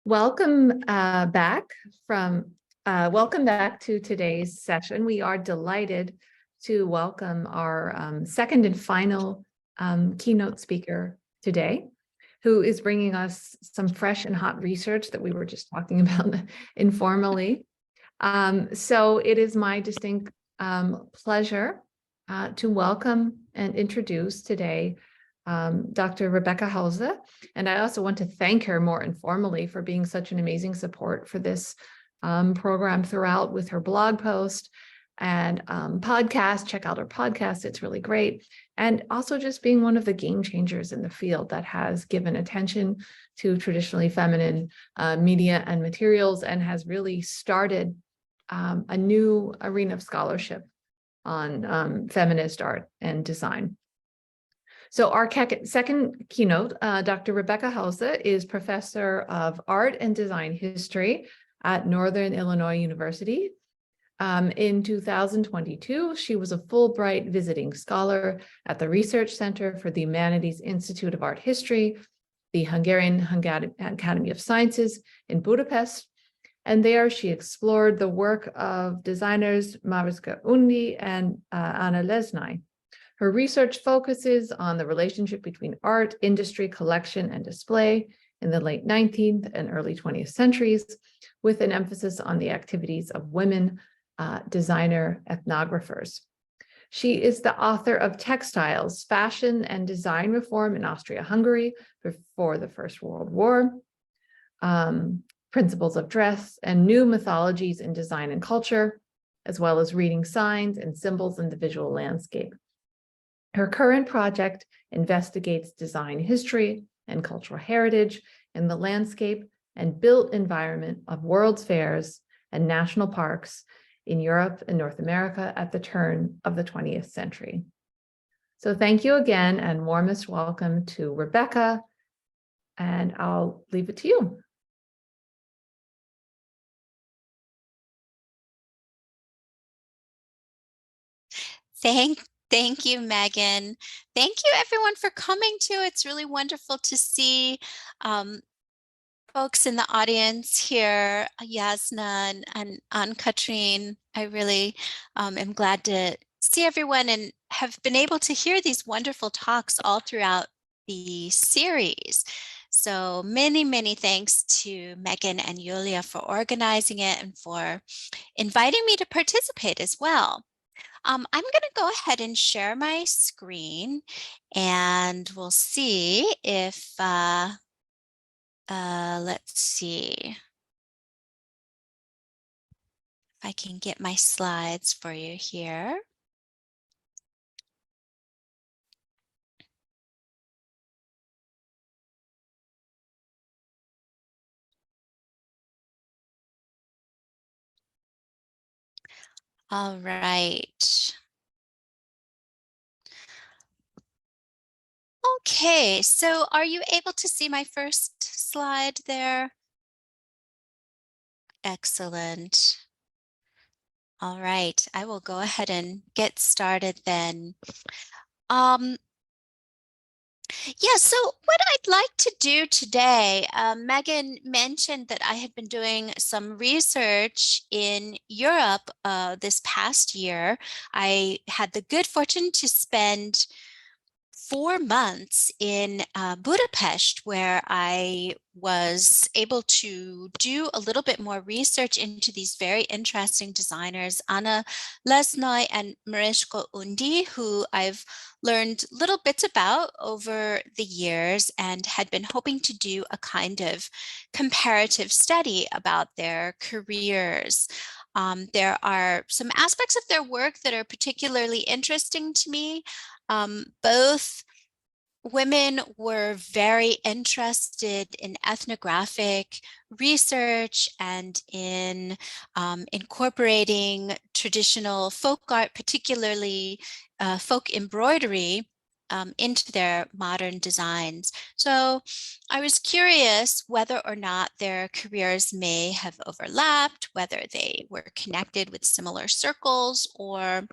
Welcome welcome back to today's session. We are delighted to welcome our second and final keynote speaker today, who is bringing us some fresh and hot research that we were just talking about informally. So it is my distinct pleasure to welcome and introduce today Dr. Rebecca Hauze. And I also want to thank her more informally for being such an amazing support for this program throughout with her blog post and podcast. Check out her podcast, it's really great. And also just being one of the game changers in the field that has given attention to traditionally feminine media and materials and has really started a new arena of scholarship on feminist art and design. So our second keynote, Dr. Rebecca Hauze is Professor of Art and Design History at Northern Illinois University. In 2022, she was a Fulbright visiting scholar at the Research Center for the Humanities Institute of Art History, the Hungarian Academy of Sciences in Budapest. And there she explored the work of designers Mariska Undi and Anna Lesznai. Her research focuses on the relationship between art, industry, collection, and display in the late 19th and early 20th centuries, with an emphasis on the activities of women designer ethnographers. She is the author of Textiles, Fashion and Design Reform in Austria-Hungary before the First World War, Principles of Dress, and New Mythologies in Design and Culture, as well as Reading Signs and Symbols in the Visual Landscape. Her current project investigates design history and cultural heritage in the landscape and built environment of World's Fairs and national parks in Europe and North America at the turn of the 20th century. So thank you again and warmest welcome to Rebecca, and I'll leave it to you. Thank you, Megan. Thank you, everyone, for coming too. It's really wonderful to see folks in the audience here, Yasna and Anne-Katrine. I really am glad to see everyone and have been able to hear these wonderful talks all throughout the series. So many thanks to Megan and Yulia for organizing it and for inviting me to participate as well. I'm going to go ahead and share my screen, and we'll see if, let's see if I can get my slides for you here. All right. Okay, so are you able to see my first slide there? Excellent. All right, I will go ahead and get started then. Yeah, so what I'd like to do today, Megan mentioned that I had been doing some research in Europe this past year. I had the good fortune to spend 4 months in Budapest, where I was able to do a little bit more research into these very interesting designers, Anna Lesznai and Mariska Undi, who I've learned little bits about over the years and had been hoping to do a kind of comparative study about their careers. There are some aspects of their work that are particularly interesting to me. Both women were very interested in ethnographic research and in incorporating traditional folk art, particularly folk embroidery, into their modern designs. So I was curious whether or not their careers may have overlapped, whether they were connected with similar circles, or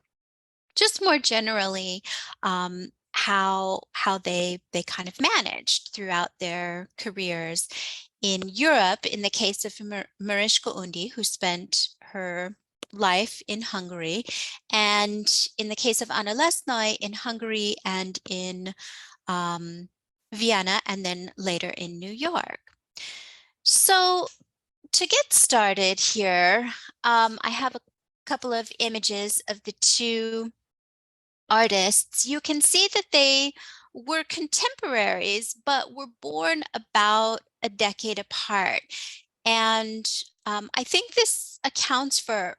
just more generally, how they kind of managed throughout their careers. in Europe, in the case of Mariska Undi, who spent her life in Hungary, and in the case of Anna Lesznai in Hungary and in Vienna, and then later in New York. So to get started here, I have a couple of images of the two artists. You can see that they were contemporaries, but were born about a decade apart. And I think this accounts for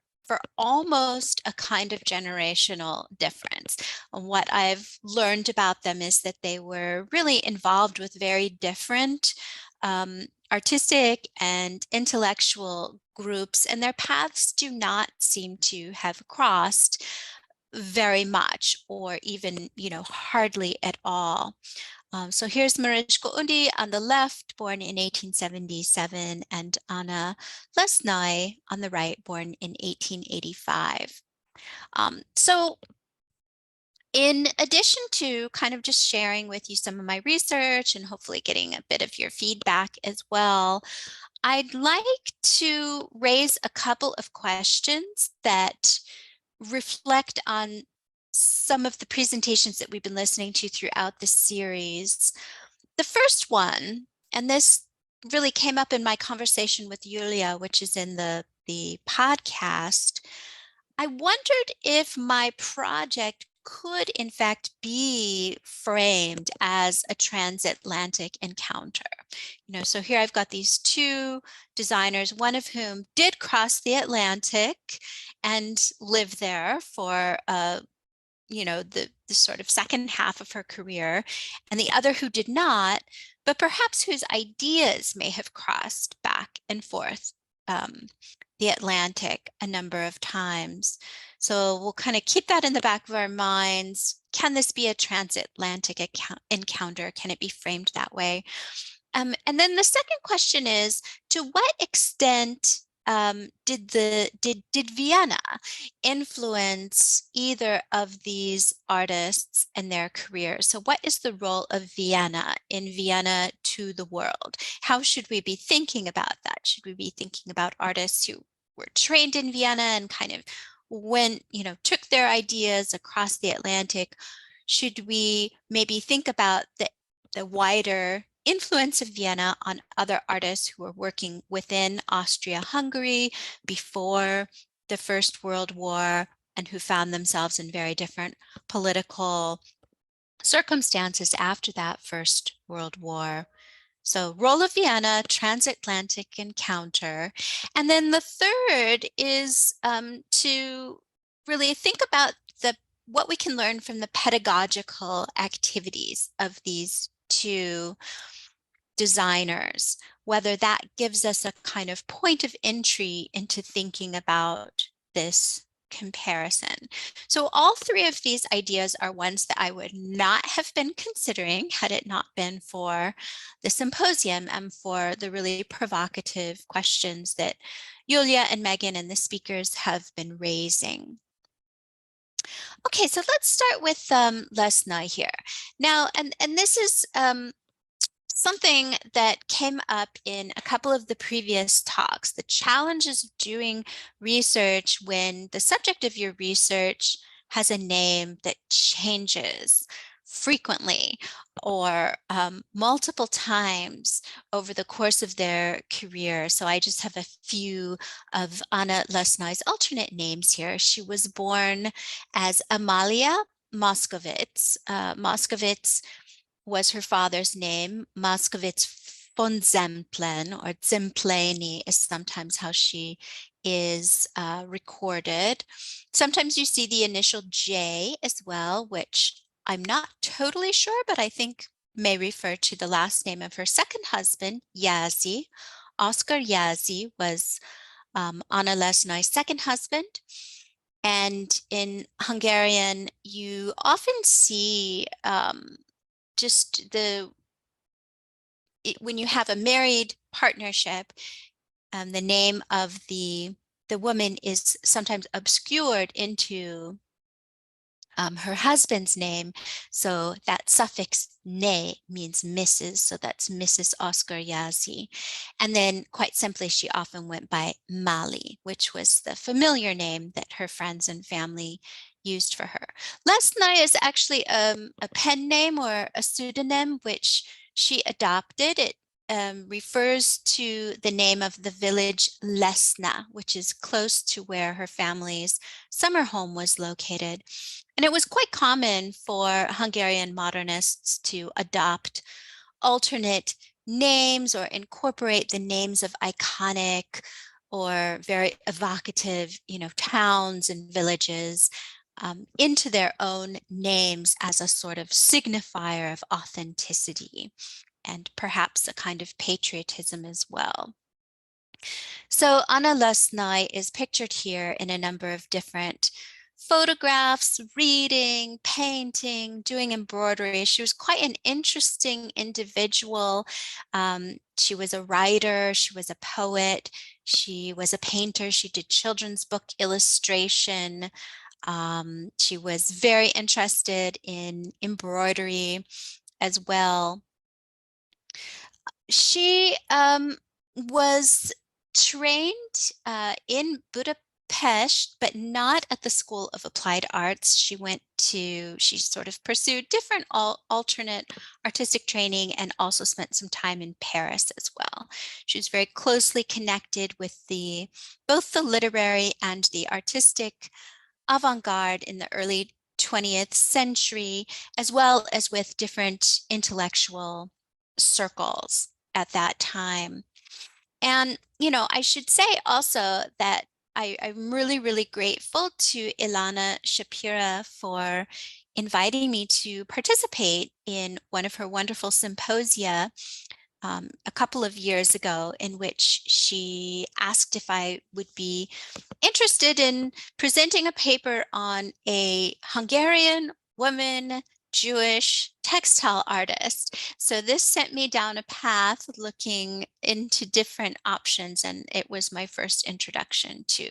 almost a kind of generational difference. What I've learned about them is that they were really involved with very different artistic and intellectual groups, and their paths do not seem to have crossed very much, or even, hardly at all. So here's Mariska Undi on the left, born in 1877, and Anna Lesznai on the right, born in 1885. So in addition to kind of just sharing with you some of my research and hopefully getting a bit of your feedback as well, I'd like to raise a couple of questions that reflect on some of the presentations that we've been listening to throughout the series. The first one, and this really came up in my conversation with Julia, which is in the podcast, I wondered if my project could in fact be framed as a transatlantic encounter. So here I've got these two designers, one of whom did cross the Atlantic and live there for the sort of second half of her career, and the other who did not, but perhaps whose ideas may have crossed back and forth the Atlantic a number of times. So we'll kind of keep that in the back of our minds. Can this be a transatlantic encounter? Can it be framed that way? And then the second question is, to what extent did Vienna influence either of these artists and their careers? So what is the role of Vienna in Vienna to the world? How should we be thinking about that? Should we be thinking about artists who were trained in Vienna and kind of took their ideas across the Atlantic? Should we maybe think about the wider influence of Vienna on other artists who were working within Austria-Hungary before the First World War and who found themselves in very different political circumstances after that First World War? So role of Vienna, transatlantic encounter. And then the third is to really think about what we can learn from the pedagogical activities of these two designers, whether that gives us a kind of point of entry into thinking about this comparison. So all three of these ideas are ones that I would not have been considering had it not been for the symposium and for the really provocative questions that Julia and Megan and the speakers have been raising. Okay, so let's start with Lesznai here. Now, and this is something that came up in a couple of the previous talks, the challenges of doing research when the subject of your research has a name that changes frequently or multiple times over the course of their career. So I just have a few of Anna Lesznai's alternate names here. She was born as Amalia Moskowitz. Moskowitz was her father's name. Moskowitz von Zemplen, or Zempleni is sometimes how she is recorded. Sometimes you see the initial J as well, which I'm not totally sure, but I think may refer to the last name of her second husband, Jászai. Oskar Jászai was Anna Lesznai's second husband. And in Hungarian, you often see just when you have a married partnership, the name of the woman is sometimes obscured into her husband's name. So that suffix ne means Mrs. So that's Mrs. Oscar Yazzie. And then quite simply, she often went by Mali, which was the familiar name that her friends and family used for her. Lesznai is actually a pen name or a pseudonym which she adopted. It refers to the name of the village Lesna, which is close to where her family's summer home was located. And it was quite common for Hungarian modernists to adopt alternate names or incorporate the names of iconic or very evocative, towns and villages into their own names as a sort of signifier of authenticity and perhaps a kind of patriotism as well. So Anna Lesznai is pictured here in a number of different photographs, reading, painting, doing embroidery. She was quite an interesting individual. She was a writer, she was a poet, she was a painter, she did children's book illustration. She was very interested in embroidery as well. She was trained in Budapest, but not at the School of Applied Arts. She sort of pursued different alternate artistic training and also spent some time in Paris as well. She was very closely connected with both the literary and the artistic avant-garde in the early 20th century, as well as with different intellectual circles at that time. And, I should say also that I'm really, really grateful to Ilana Shapira for inviting me to participate in one of her wonderful symposia a couple of years ago, in which she asked if I would be interested in presenting a paper on a Hungarian woman Jewish textile artist. So this sent me down a path looking into different options, and it was my first introduction to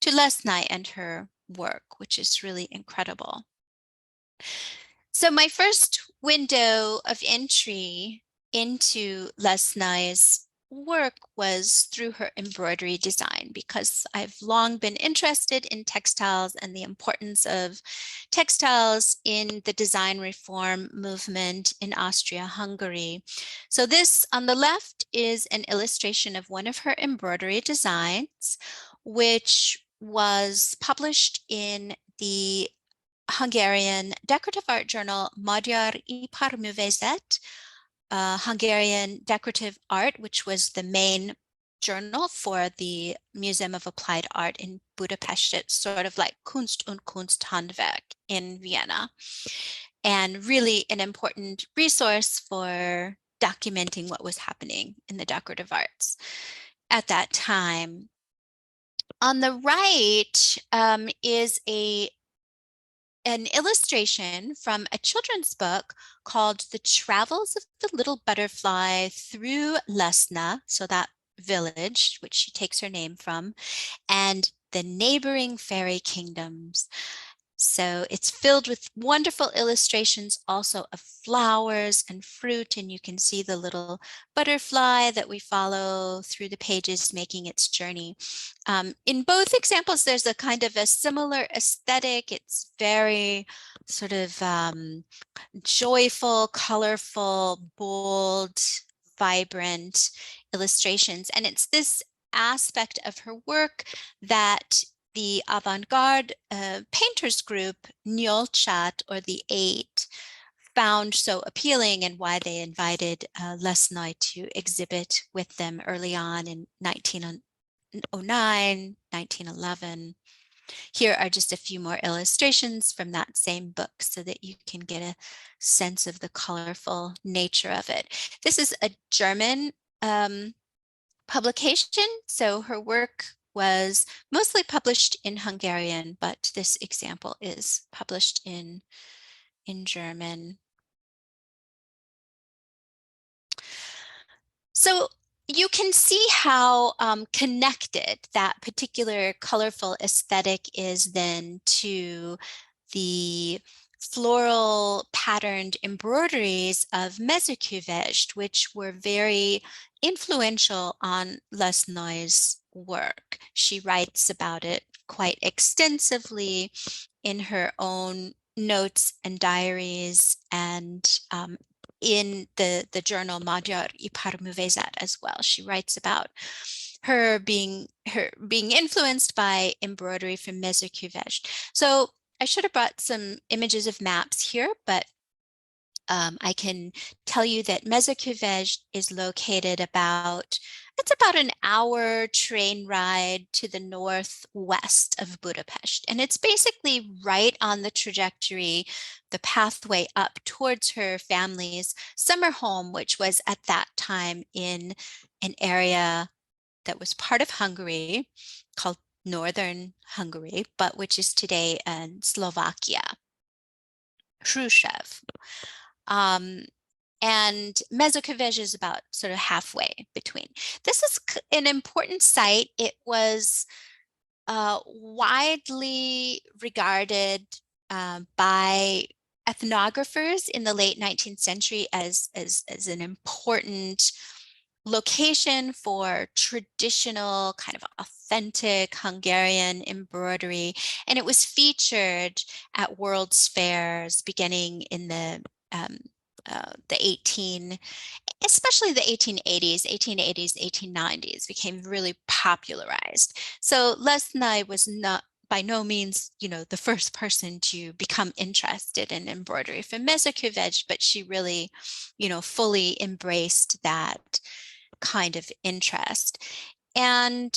Lesznai and her work, which is really incredible. So my first window of entry into Lesznai's work was through her embroidery design, because I've long been interested in textiles and the importance of textiles in the design reform movement in Austria-Hungary. So this on the left is an illustration of one of her embroidery designs, which was published in the Hungarian decorative art journal Magyar Iparművészet, Hungarian decorative art, which was the main journal for the Museum of Applied Art in Budapest. It's sort of like Kunst und Kunsthandwerk in Vienna, and really an important resource for documenting what was happening in the decorative arts at that time. On the right is an illustration from a children's book called The Travels of the Little Butterfly Through Lesna, so that village, which she takes her name from, and the neighboring fairy kingdoms. So it's filled with wonderful illustrations also of flowers and fruit, and you can see the little butterfly that we follow through the pages making its journey. In both examples, there's a kind of a similar aesthetic. It's very sort of joyful, colorful, bold, vibrant illustrations. And it's this aspect of her work that the avant-garde painters group Nyolchat, or the Eight, found so appealing, and why they invited Lesznai to exhibit with them early on in 1909, 1911. Here are just a few more illustrations from that same book so that you can get a sense of the colorful nature of it. This is a German publication, so her work was mostly published in Hungarian, but this example is published in German. So you can see how connected that particular colorful aesthetic is then to the floral patterned embroideries of Mezőkövesd, which were very influential on Lesznai's work. She writes about it quite extensively in her own notes and diaries, and in the journal Magyar Iparművészet as well. She writes about her being influenced by embroidery from Mezőkövesd. So I should have brought some images of maps here, but I can tell you that Mezőkövesd is located it's about an hour train ride to the northwest of Budapest. And it's basically right on the trajectory, the pathway up towards her family's summer home, which was at that time in an area that was part of Hungary called Northern Hungary, but which is today in Slovakia, Hrušov. And Mezőkövesd is about sort of halfway between. This is an important site. It was widely regarded by ethnographers in the late 19th century as an important location for traditional, kind of authentic Hungarian embroidery. And it was featured at World's Fairs beginning in especially the 1880s, 1890s became really popularized. So Lesznai was not by no means, the first person to become interested in embroidery from Mezőkövesd, but she really, fully embraced that kind of interest. And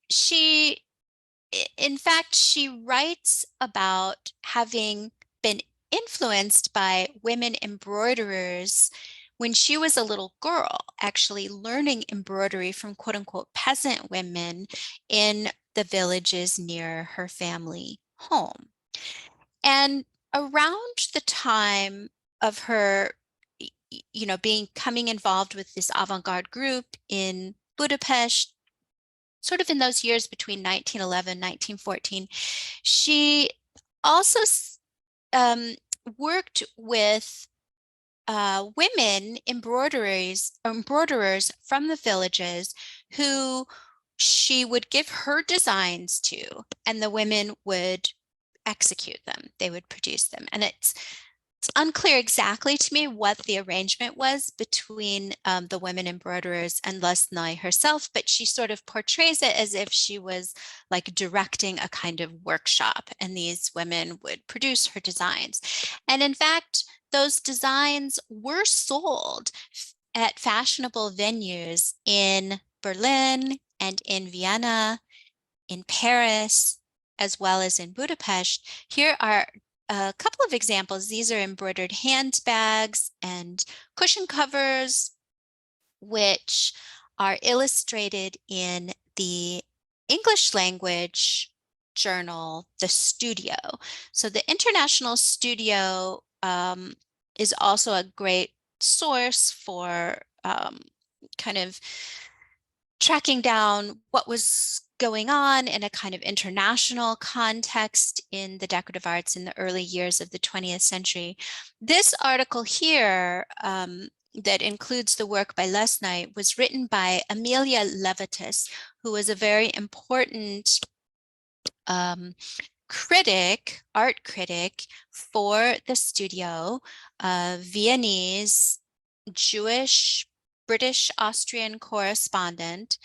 she writes about having been influenced by women embroiderers when she was a little girl, actually learning embroidery from quote unquote peasant women in the villages near her family home. And around the time of her coming involved with this avant-garde group in Budapest, sort of in those years between 1911 1914, she also worked with women embroiderers from the villages who she would give her designs to, and the women would execute them. They would produce them. And it's unclear exactly to me what the arrangement was between the women embroiderers and Lesznai herself, but she sort of portrays it as if she was like directing a kind of workshop, and these women would produce her designs. And in fact, those designs were sold at fashionable venues in Berlin and in Vienna, in Paris, as well as in Budapest. Here are a couple of examples. These are embroidered handbags and cushion covers, which are illustrated in the English language journal, The Studio. So the International Studio is also a great source for kind of tracking down what was going on in a kind of international context in the decorative arts in the early years of the 20th century. This article here that includes the work by Lesznai was written by Amelia Levitas, who was a very important art critic for the Studio, Viennese Jewish British Austrian correspondent,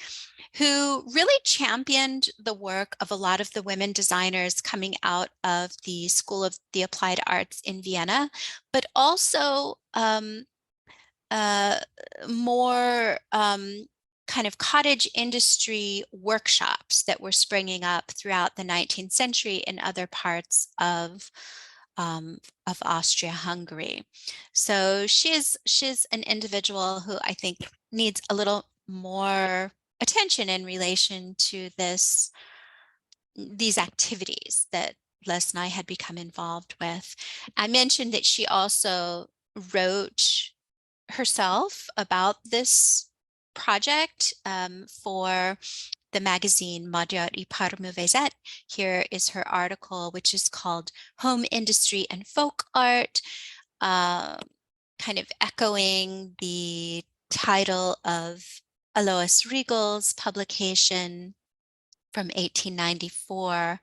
who really championed the work of a lot of the women designers coming out of the School of the Applied Arts in Vienna, but also more kind of cottage industry workshops that were springing up throughout the 19th century in other parts of Austria-Hungary. So she's an individual who I think needs a little more attention in relation to these activities that Lesznai had become involved with. I mentioned that she also wrote herself about this project for the magazine Magyar Iparművészet. Here is her article, which is called Home Industry and Folk Art, kind of echoing the title of Alois Riegel's publication from 1894,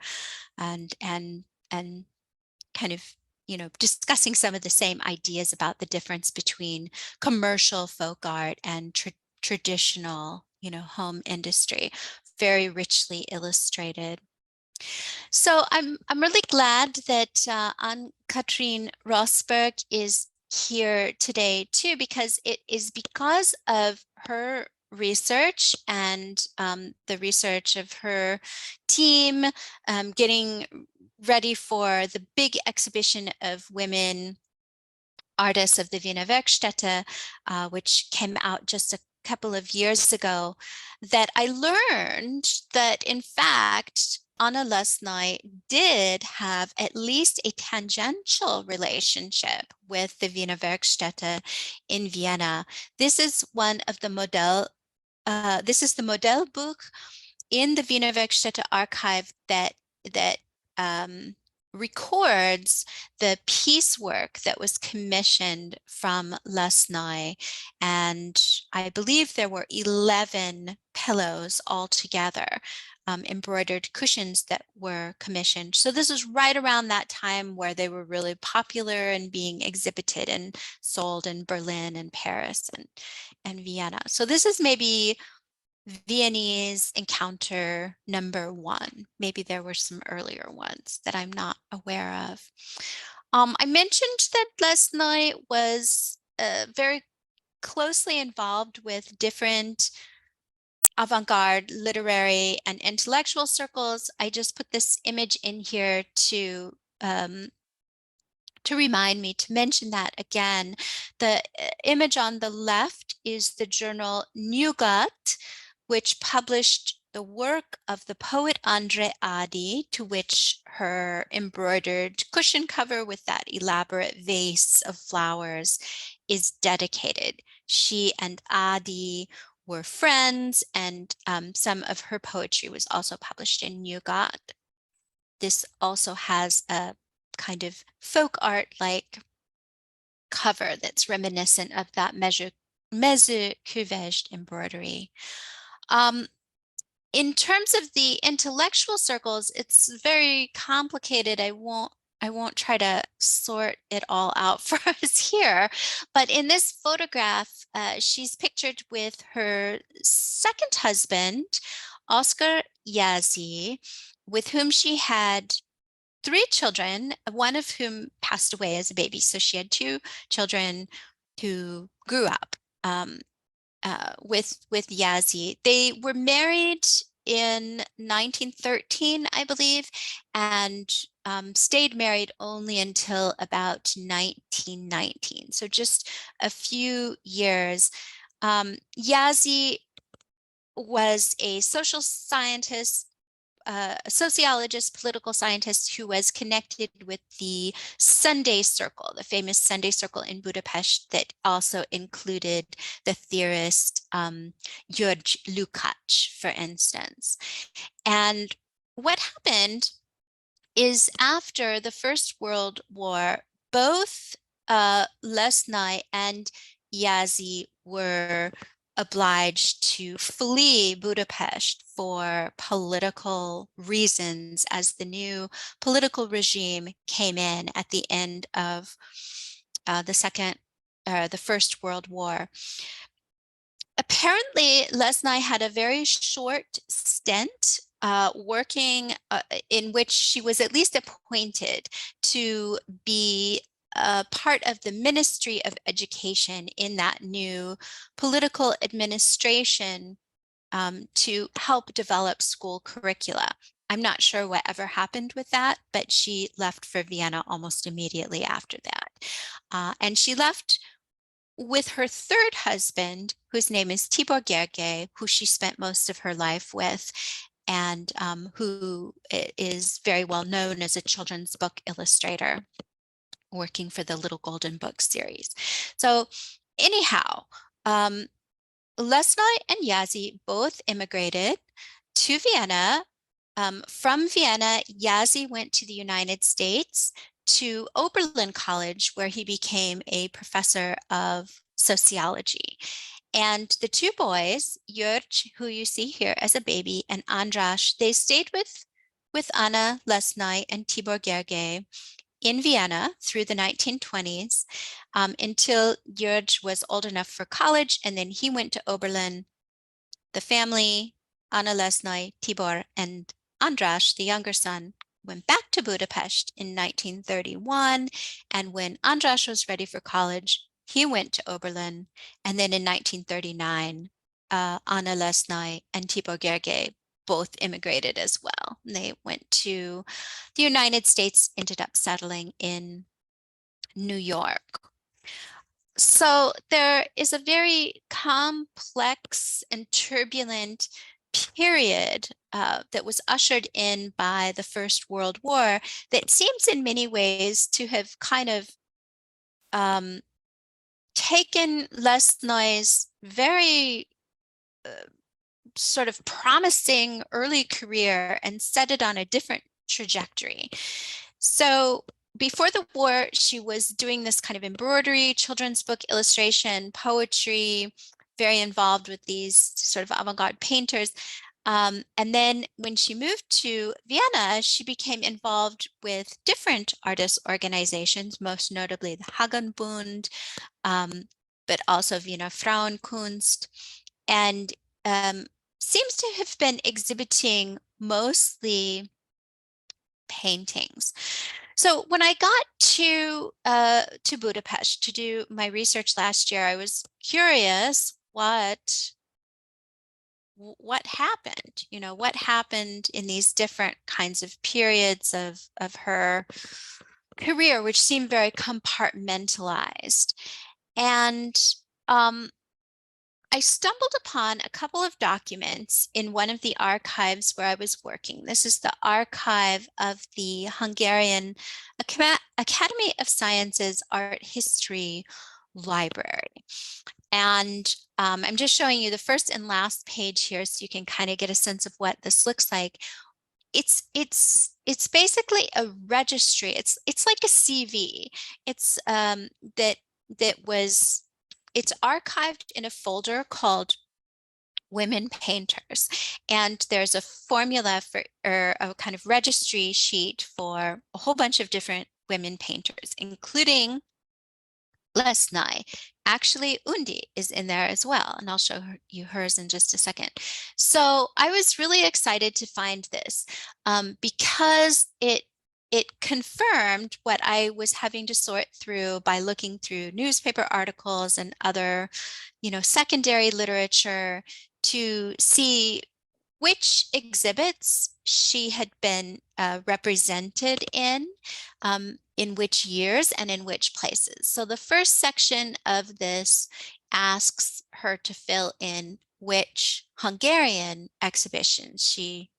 and kind of, you know, discussing some of the same ideas about the difference between commercial folk art and traditional, you know, home industry, very richly illustrated. So I'm really glad that Ann-Katrin Rosberg is here today too, because it is because of her research and the research of her team getting ready for the big exhibition of women artists of the Vienna Werkstätte, which came out just a couple of years ago, that I learned that in fact Anna Lesznai did have at least a tangential relationship with the Vienna Werkstätte in Vienna. This is one of the this is the Modellbuch in the Vienna Werkstätte archive that records the piecework that was commissioned from Lesznai, and I believe there were 11 pillows altogether, embroidered cushions that were commissioned. So this was right around that time where they were really popular and being exhibited and sold in Berlin and Paris and Vienna. So this is maybe Viennese encounter number 1. Maybe there were some earlier ones that I'm not aware of. I mentioned that Lesznai was very closely involved with different avant-garde literary and intellectual circles. I just put this image in here to remind me to mention that again. The image on the left is the journal Nugat, which published the work of the poet Andre Adi, to which her embroidered cushion cover with that elaborate vase of flowers is dedicated. She and Adi were friends, and some of her poetry was also published in Nugat. This also has a kind of folk art-like cover that's reminiscent of that meze couvage embroidery. In terms of the intellectual circles, it's very complicated. I won't try to sort it all out for us here, but in this photograph, she's pictured with her second husband, Oscar Yazzie, with whom she had 3 children, one of whom passed away as a baby. So she had 2 children who grew up with Yazzie. They were married in 1913, I believe, and stayed married only until about 1919. So just a few years. Yazzie was a social scientist, a sociologist, political scientist who was connected with the Sunday Circle, the famous Sunday Circle in Budapest that also included the theorist György Lukács, for instance. And what happened is after the First World War, both Lesznai and Yazzie were obliged to flee Budapest for political reasons as the new political regime came in at the end of the First World War. Apparently, Lesznai had a very short stint working in which she was at least appointed to be part of the Ministry of Education in that new political administration to help develop school curricula. I'm not sure what ever happened with that, but she left for Vienna almost immediately after that. And she left with her third husband, whose name is Tibor Gergely, who she spent most of her life with, and who is very well known as a children's book illustrator, working for the Little Golden Book series. So anyhow, Lesznai and Yazzie both immigrated to Vienna. From Vienna, Yazzie went to the United States to Oberlin College, where he became a professor of sociology. And the two boys, Jurj, who you see here as a baby, and Andras, they stayed with Anna, Lesznai, and Tibor Gergely in Vienna through the 1920s until Jurj was old enough for college, and then he went to Oberlin. The family, Anna, Lesznai, Tibor, and Andras, the younger son, went back to Budapest in 1931. And when Andras was ready for college, he went to Oberlin. And then in 1939, Anna, Lesznai, and Tibor Gergely both immigrated as well. And they went to the United States, ended up settling in New York. So there is a very complex and turbulent period that was ushered in by the First World War that seems in many ways to have kind of taken Lesznai's very sort of promising early career and set it on a different trajectory. So before the war, she was doing this kind of embroidery, children's book illustration, poetry, very involved with these sort of avant-garde painters. And then when she moved to Vienna, she became involved with different artist organizations, most notably the Hagenbund, but also Wiener Frauenkunst, and seems to have been exhibiting mostly paintings. So when I got to Budapest to do my research last year, I was curious what happened, what happened in these different kinds of periods of her career, which seemed very compartmentalized. And I stumbled upon a couple of documents in one of the archives where I was working. This is the archive of the Hungarian Academy of Sciences Art History Library. And I'm just showing you the first and last page here so you can kind of get a sense of what this looks like. It's basically a registry. It's like a CV. It's it's archived in a folder called Women Painters. And there's a formula for, or a kind of registry sheet for a whole bunch of different women painters, including Lesznai. Actually, Undi is in there as well, and I'll show you hers in just a second. So I was really excited to find this because it confirmed what I was having to sort through by looking through newspaper articles and other, secondary literature to see which exhibits she had been represented in which years and in which places. So the first section of this asks her to fill in which Hungarian exhibitions she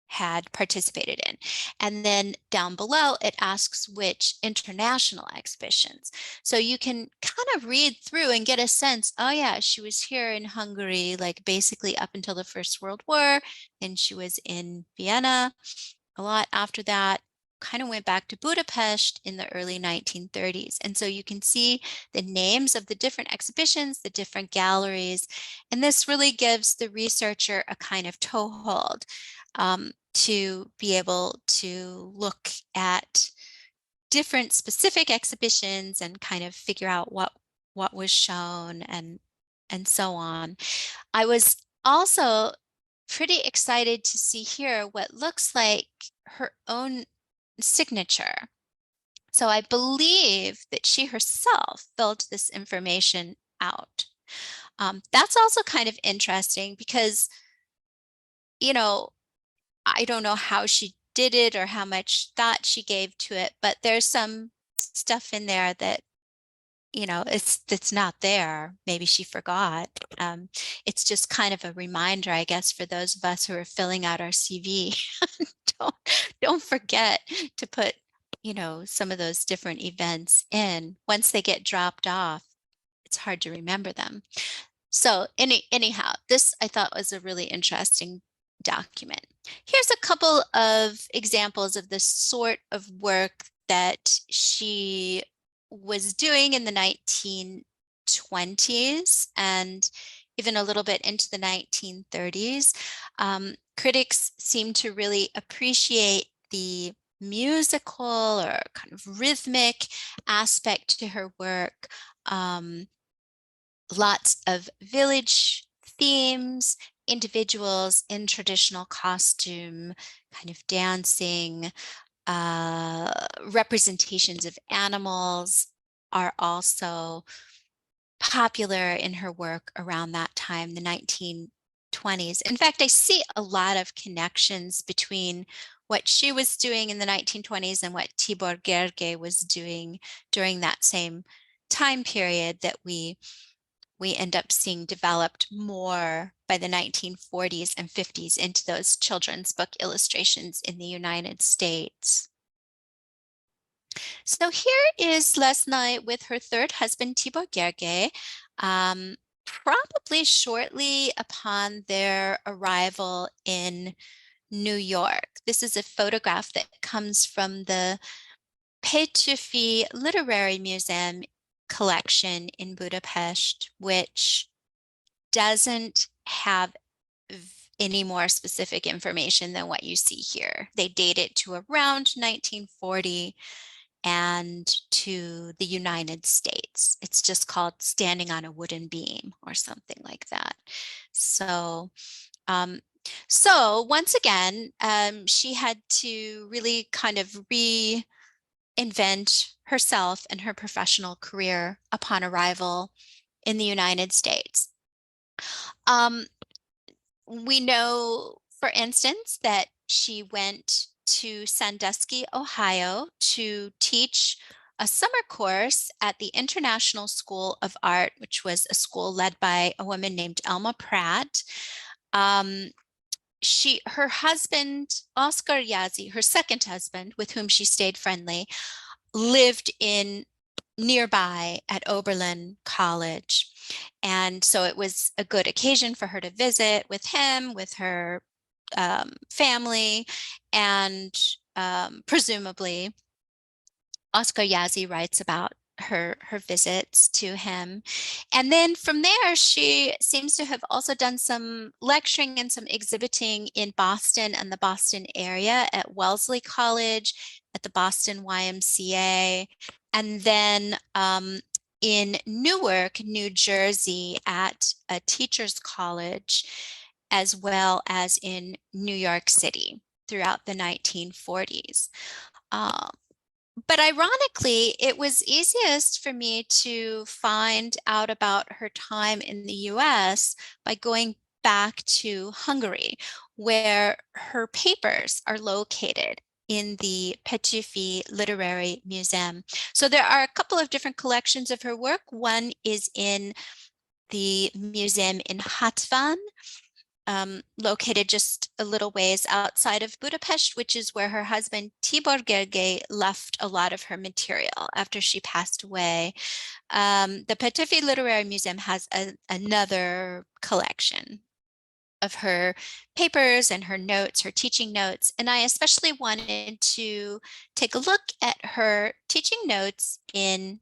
had participated in. And then down below, it asks which international exhibitions. So you can kind of read through and get a sense, oh yeah, she was here in Hungary, like basically up until the First World War. Then she was in Vienna a lot after that, kind of went back to Budapest in the early 1930s. And so you can see the names of the different exhibitions, the different galleries, and this really gives the researcher a kind of toehold to be able to look at different specific exhibitions and kind of figure out what was shown and so on. I was also pretty excited to see here what looks like her own signature. So I believe that she herself filled this information out. That's also kind of interesting because, I don't know how she did it or how much thought she gave to it, but there's some stuff in there that, it's not there. Maybe she forgot. It's just kind of a reminder, I guess, for those of us who are filling out our CV. Don't forget to put, some of those different events in. Once they get dropped off, it's hard to remember them. So anyhow, this I thought was a really interesting document. Here's a couple of examples of the sort of work that she was doing in the 1920s and even a little bit into the 1930s. Critics seem to really appreciate the musical or kind of rhythmic aspect to her work. Lots of village themes, individuals in traditional costume, kind of dancing, representations of animals are also popular in her work around that time, the 1920s. In fact, I see a lot of connections between what she was doing in the 1920s and what Tibor Gergely was doing during that same time period that we end up seeing developed more by the 1940s and 50s into those children's book illustrations in the United States. So here is Lesznai with her third husband, Tibor Gergely, probably shortly upon their arrival in New York. This is a photograph that comes from the Petőfi Literary Museum collection in Budapest, which doesn't have any more specific information than what you see here. They date it to around 1940 and to the United States. It's just called Standing on a Wooden Beam or something like that. So once again, she had to really kind of reinvent herself and her professional career upon arrival in the United States. We know, for instance, that she went to Sandusky, Ohio to teach a summer course at the International School of Art, which was a school led by a woman named Elma Pratt. Her husband, Oscar Yazzie, her second husband, with whom she stayed friendly, lived nearby at Oberlin College. And so it was a good occasion for her to visit with him, with her family, and presumably Oscar Yazzie writes about her visits to him. And then from there, she seems to have also done some lecturing and some exhibiting in Boston and the Boston area at Wellesley College, at the Boston YMCA, and then in Newark, New Jersey at a teacher's college, as well as in New York City throughout the 1940s. But ironically, it was easiest for me to find out about her time in the US by going back to Hungary, where her papers are located in the Petőfi Literary Museum. So there are a couple of different collections of her work. One is in the museum in Hatvan, located just a little ways outside of Budapest, which is where her husband Tibor Gergely left a lot of her material after she passed away. The Petőfi Literary Museum has another collection of her papers and her notes, her teaching notes. And I especially wanted to take a look at her teaching notes in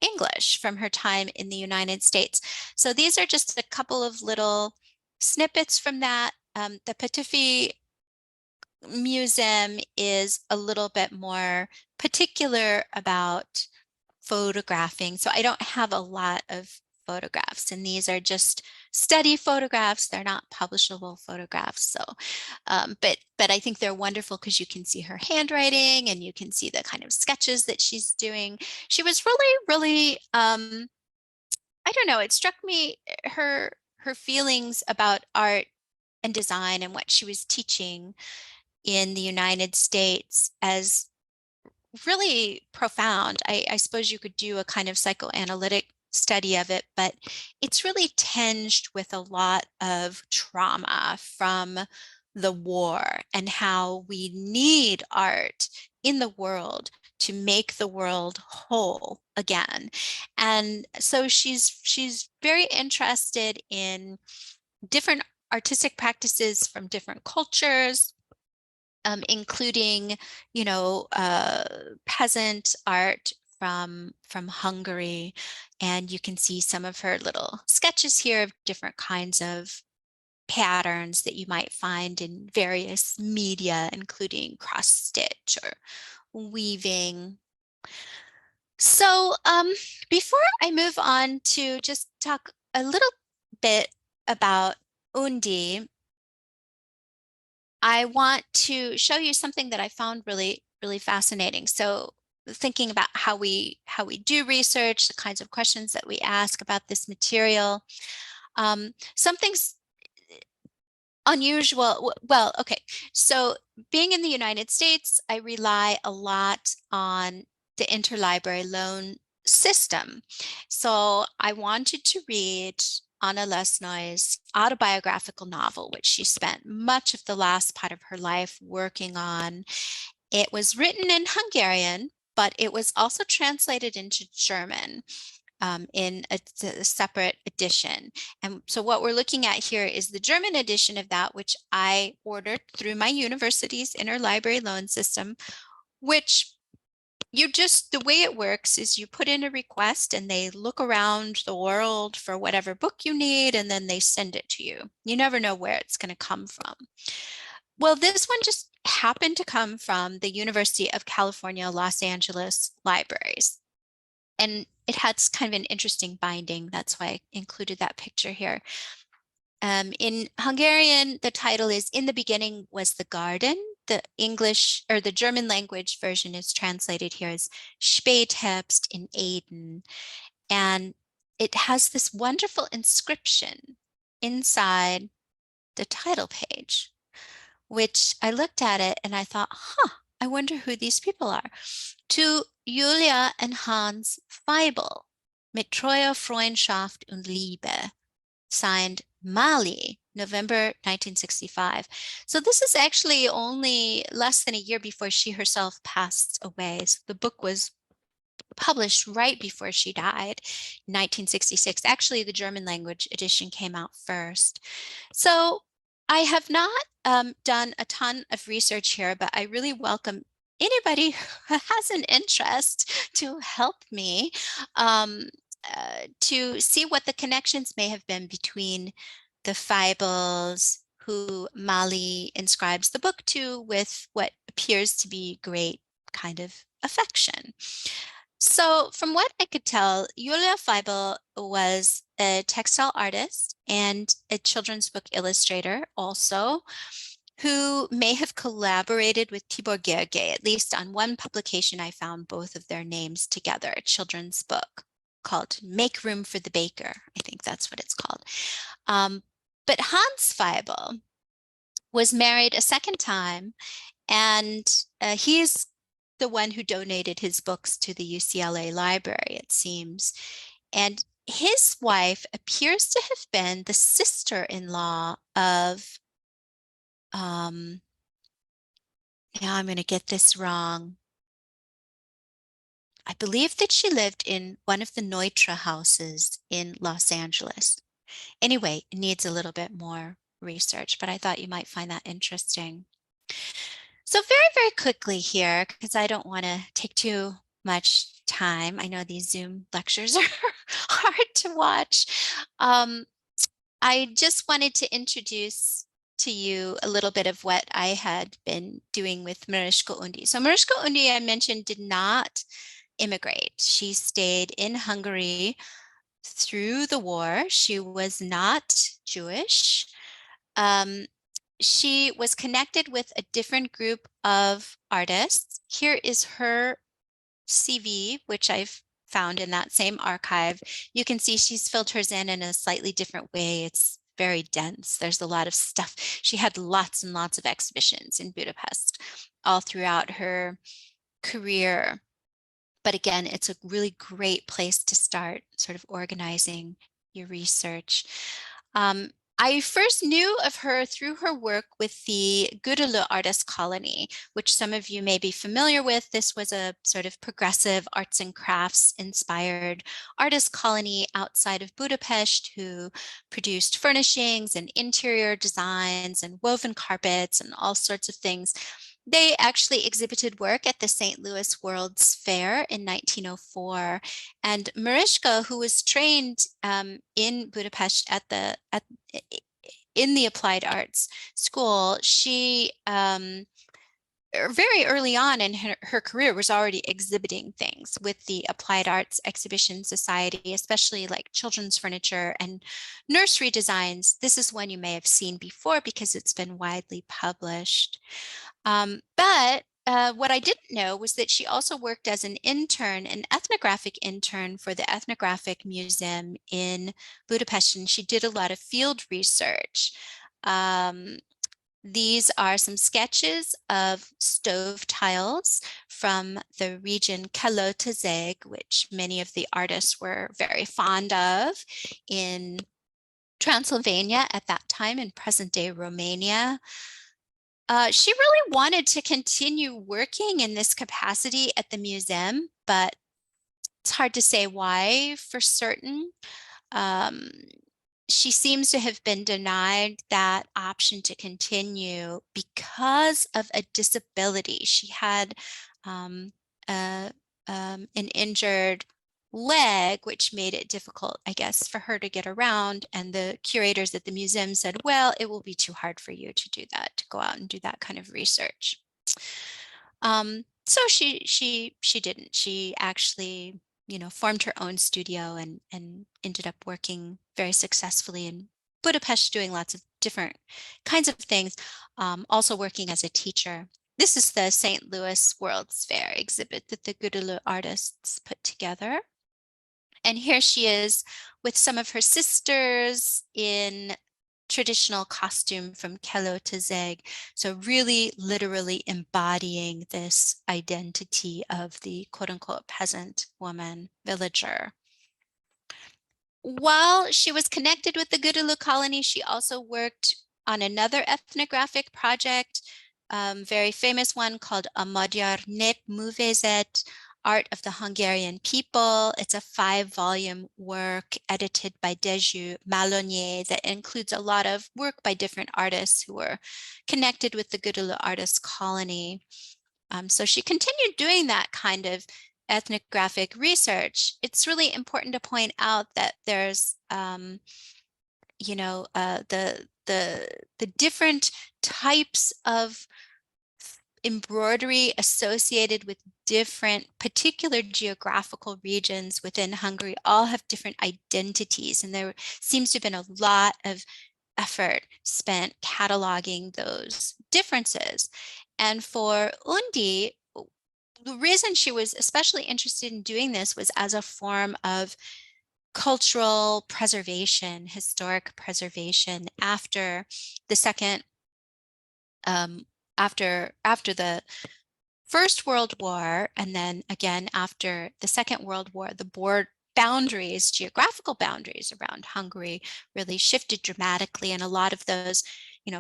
English from her time in the United States. So these are just a couple of little snippets from that. The Petőfi Museum is a little bit more particular about photographing. So I don't have a lot of photographs, and these are just study photographs. They're not publishable photographs. So, but I think they're wonderful because you can see her handwriting and you can see the kind of sketches that she's doing. She was really, I don't know, it struck me, her feelings about art and design and what she was teaching in the United States as really profound. I suppose you could do a kind of psychoanalytic study of it, but it's really tinged with a lot of trauma from the war and how we need art in the world to make the world whole again. And so she's very interested in different artistic practices from different cultures, including, peasant art from Hungary. And you can see some of her little sketches here of different kinds of patterns that you might find in various media, including cross stitch or weaving. So before I move on to just talk a little bit about Undi, I want to show you something that I found really, really fascinating. So thinking about how we do research, the kinds of questions that we ask about this material, something's unusual. Well, okay. So being in the United States, I rely a lot on the interlibrary loan system. So I wanted to read Anna Lesznai's autobiographical novel, which she spent much of the last part of her life working on. It was written in Hungarian, but it was also translated into German in a separate edition. And so what we're looking at here is the German edition of that, which I ordered through my university's interlibrary loan system, which the way it works is you put in a request and they look around the world for whatever book you need, and then they send it to you. You never know where it's going to come from. Well, this one just happened to come from the University of California, Los Angeles libraries. And it has kind of an interesting binding. That's why I included that picture here. In Hungarian, the title is In the Beginning Was the Garden. The English or the German language version is translated here as Spätherbst in Eden. And it has this wonderful inscription inside the title page, which I looked at it and I thought, I wonder who these people are. To Julia and Hans Feibel, mit treuer Freundschaft und Liebe, signed Mali, November 1965. So this is actually only less than a year before she herself passed away. So the book was published right before she died in 1966. Actually, the German language edition came out first. So I have not done a ton of research here, but I really welcome anybody who has an interest to help me to see what the connections may have been between the Feibels, who Mali inscribes the book to, with what appears to be great kind of affection. So from what I could tell, Julia Feibel was a textile artist and a children's book illustrator also, who may have collaborated with Tibor Gergely. At least on one publication, I found both of their names together, a children's book called Make Room for the Baker. I think that's what it's called. But Hans Feibel was married a second time, and he's the one who donated his books to the UCLA library, it seems. And his wife appears to have been the sister-in-law of, now I'm going to get this wrong. I believe that she lived in one of the Neutra houses in Los Angeles. Anyway, it needs a little bit more research, but I thought you might find that interesting. So very, very quickly here, because I don't want to take too much time. I know these Zoom lectures are hard to watch. I just wanted to introduce to you a little bit of what I had been doing with Mariska Undi. So Mariska Undi, I mentioned, did not immigrate. She stayed in Hungary through the war. She was not Jewish. She was connected with a different group of artists. Here is her CV, which I've found in that same archive. You can see she's filled hers in a slightly different way. It's very dense. There's a lot of stuff. She had lots and lots of exhibitions in Budapest all throughout her career. But again, it's a really great place to start sort of organizing your research. I first knew of her through her work with the Gödeli Artist Colony, which some of you may be familiar with. This was a sort of progressive arts and crafts inspired artist colony outside of Budapest who produced furnishings and interior designs and woven carpets and all sorts of things. They actually exhibited work at the St. Louis World's Fair in 1904. And Mariska, who was trained in Budapest in the applied arts school, she very early on in her career was already exhibiting things with the Applied Arts Exhibition Society, especially like children's furniture and nursery designs. This is one you may have seen before because it's been widely published. But what I didn't know was that she also worked as an intern, an ethnographic intern for the Ethnographic Museum in Budapest, and she did a lot of field research. These are some sketches of stove tiles from the region Kalotazeg, which many of the artists were very fond of in Transylvania at that time, in present-day Romania. She really wanted to continue working in this capacity at the museum, but it's hard to say why for certain. She seems to have been denied that option to continue because of a disability. She had an injured leg, which made it difficult, I guess, for her to get around. And the curators at the museum said, well, it will be too hard for you to do that, to go out and do that kind of research. So she didn't. She actually, formed her own studio and ended up working very successfully in Budapest, doing lots of different kinds of things, also working as a teacher. This is the St. Louis World's Fair exhibit that the Gödeli artists put together. And here she is with some of her sisters in traditional costume from Kelotazeg. So really literally embodying this identity of the quote unquote peasant woman villager. While she was connected with the Gödeli colony, she also worked on another ethnographic project, very famous one called A Magyar Népművészet, Art of the Hungarian People. It's a 5-volume work edited by Dezső Malonyi that includes a lot of work by different artists who were connected with the Gödeli artist colony. So she continued doing that kind of ethnographic research. It's really important to point out that there's, the different types of embroidery associated with different particular geographical regions within Hungary all have different identities, and there seems to have been a lot of effort spent cataloging those differences. And for Undi, the reason she was especially interested in doing this was as a form of cultural preservation, historic preservation after the second after the First World War, and then again after the Second World War, the boundaries, geographical boundaries around Hungary really shifted dramatically, and a lot of those,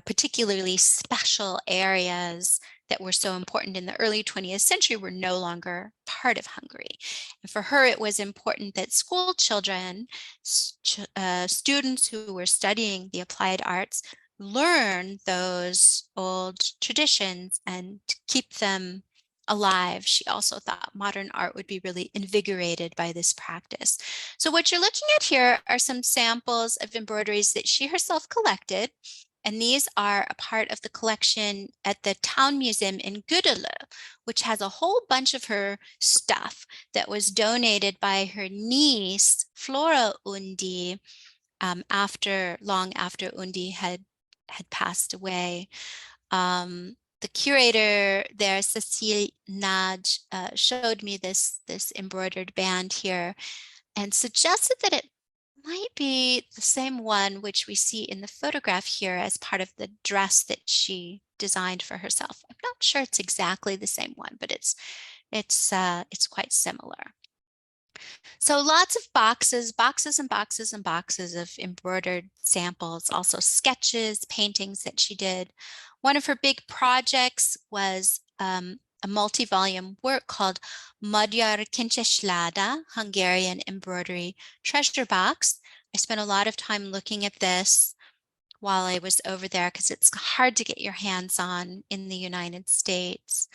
particularly special areas that were so important in the early 20th century were no longer part of Hungary. And for her, it was important that school children, students who were studying the applied arts, learn those old traditions and keep them alive. She also thought modern art would be really invigorated by this practice. So what you're looking at here are some samples of embroideries that she herself collected. And these are a part of the collection at the Town Museum in Gödeli, which has a whole bunch of her stuff that was donated by her niece, Flora Undi, long after Undi had passed away. The curator there, Cecile Naj, showed me this embroidered band here and suggested that it might be the same one which we see in the photograph here as part of the dress that she designed for herself. I'm not sure it's exactly the same one, but it's quite similar. So lots of boxes, boxes and boxes and boxes of embroidered samples, also sketches, paintings that she did. One of her big projects was a multi-volume work called Magyar Kincseslada, Hungarian Embroidery Treasure Box. I spent a lot of time looking at this while I was over there because it's hard to get your hands on in the United States.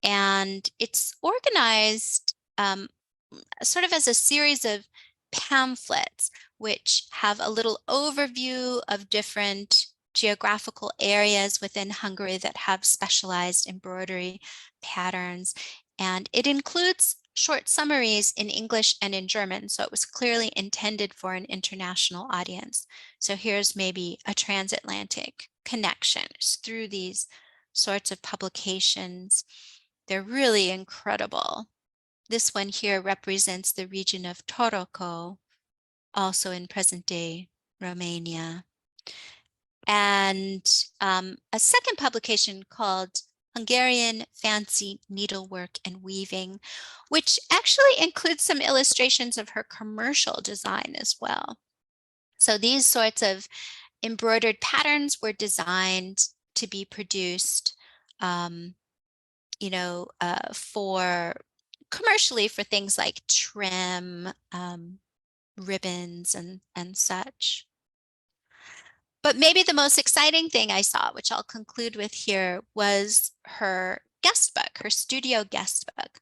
And it's organized sort of as a series of pamphlets, which have a little overview of different geographical areas within Hungary that have specialized embroidery patterns. And it includes short summaries in English and in German, so it was clearly intended for an international audience. So here's maybe a transatlantic connection through these sorts of publications. They're really incredible. This one here represents the region of Toroko, also in present-day Romania. And a second publication called Hungarian Fancy Needlework and Weaving, which actually includes some illustrations of her commercial design as well. So these sorts of embroidered patterns were designed to be produced, for commercially for things like trim, ribbons, and such. But maybe the most exciting thing I saw, which I'll conclude with here, was her guest book, her studio guest book.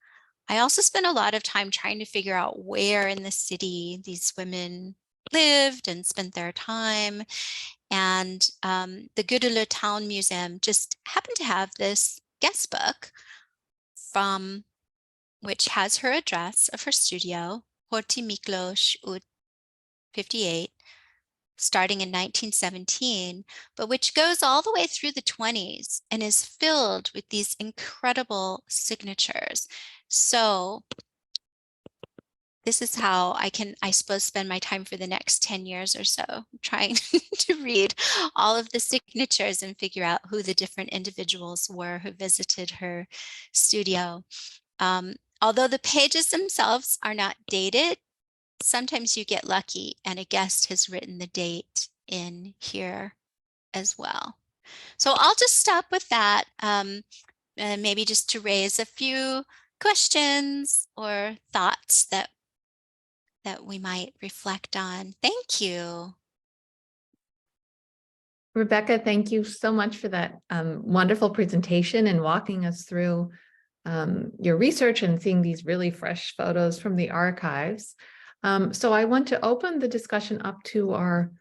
I also spent a lot of time trying to figure out where in the city these women lived and spent their time. And the Gödöllő Town Museum just happened to have this guest book from which has her address of her studio, Horti Miklós út 58, starting in 1917, but which goes all the way through the 20s and is filled with these incredible signatures. So this is how I suppose, spend my time for the next 10 years or so, trying to read all of the signatures and figure out who the different individuals were who visited her studio. Although the pages themselves are not dated, sometimes you get lucky and a guest has written the date in here as well. So I'll just stop with that, maybe just to raise a few questions or thoughts that we might reflect on. Thank you. Rebecca, thank you so much for that wonderful presentation and walking us through your research and seeing these really fresh photos from the archives. So I want to open the discussion up to our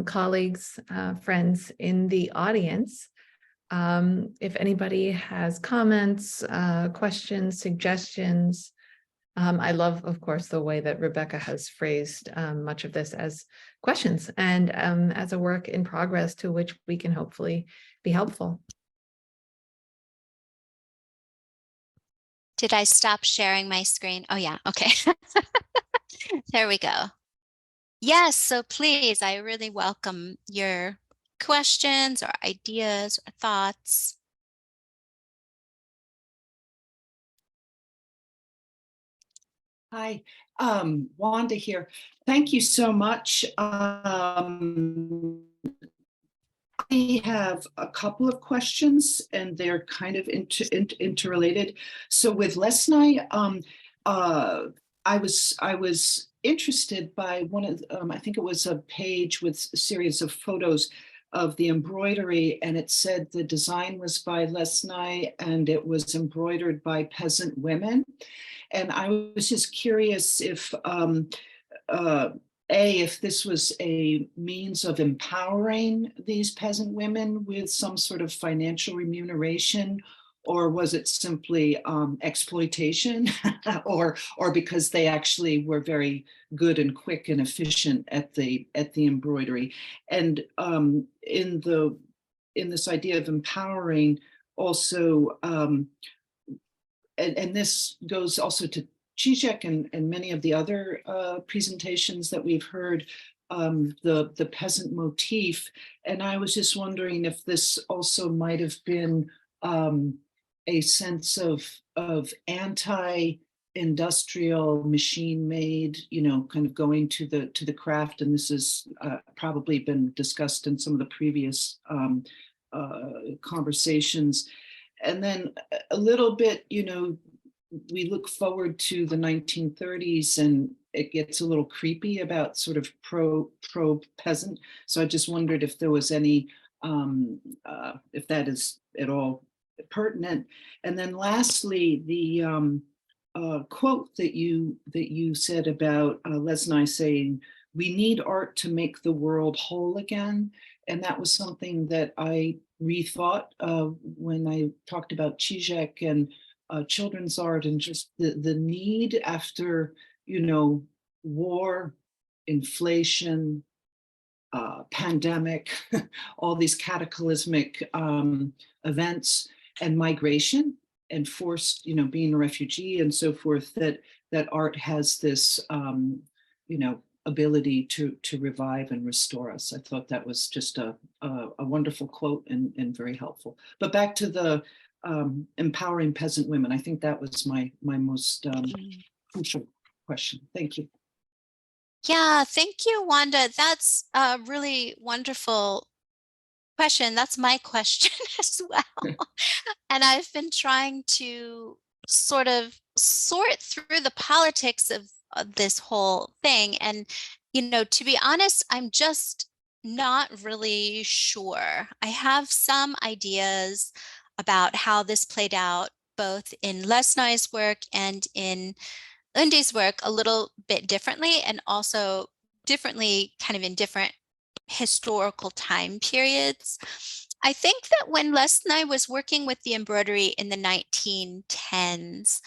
colleagues, friends in the audience. If anybody has comments, questions, suggestions. I love, of course, the way that Rebecca has phrased much of this as questions and as a work in progress to which we can hopefully be helpful. Did I stop sharing my screen? Oh yeah, okay. There we go. Yes, so please, I really welcome your questions or ideas or thoughts. Hi, Wanda here. Thank you so much. I have a couple of questions and they're kind of interrelated. So with Lesznai, I was interested by one of, I think it was a page with a series of photos of the embroidery, and it said the design was by Lesznai and it was embroidered by peasant women. And I was just curious if, if this was a means of empowering these peasant women with some sort of financial remuneration, or was it simply exploitation, or because they actually were very good and quick and efficient at the embroidery? And in this idea of empowering, also, and this goes also to Zizek and many of the other presentations that we've heard, the peasant motif. And I was just wondering if this also might have been a sense of anti industrial, machine made, you know, kind of going to the craft. And this has probably been discussed in some of the previous conversations. And then a little bit, you know, we look forward to the 1930s and it gets a little creepy about sort of pro peasant. So I just wondered if there was any, if that is at all pertinent. And then lastly, the quote that you said about Lesznai saying, "We need art to make the world whole again." And that was something that I rethought when I talked about Zizek and children's art, and just the need after, you know, war, inflation, pandemic, all these cataclysmic events, and migration and forced, you know, being a refugee and so forth, that art has this, you know, ability to revive and restore us. I thought that was just a wonderful quote and very helpful. But back to the empowering peasant women, I think that was my most crucial question. Thank you. Yeah, thank you, Wanda. That's a really wonderful question. That's my question as well. And I've been trying to sort of sort through the politics of this whole thing. And, you know, to be honest, I'm just not really sure. I have some ideas about how this played out both in Lesznai's work and in Undi's work a little bit differently, and also differently kind of in different historical time periods. I think that when Lesznai was working with the embroidery in the 1910s,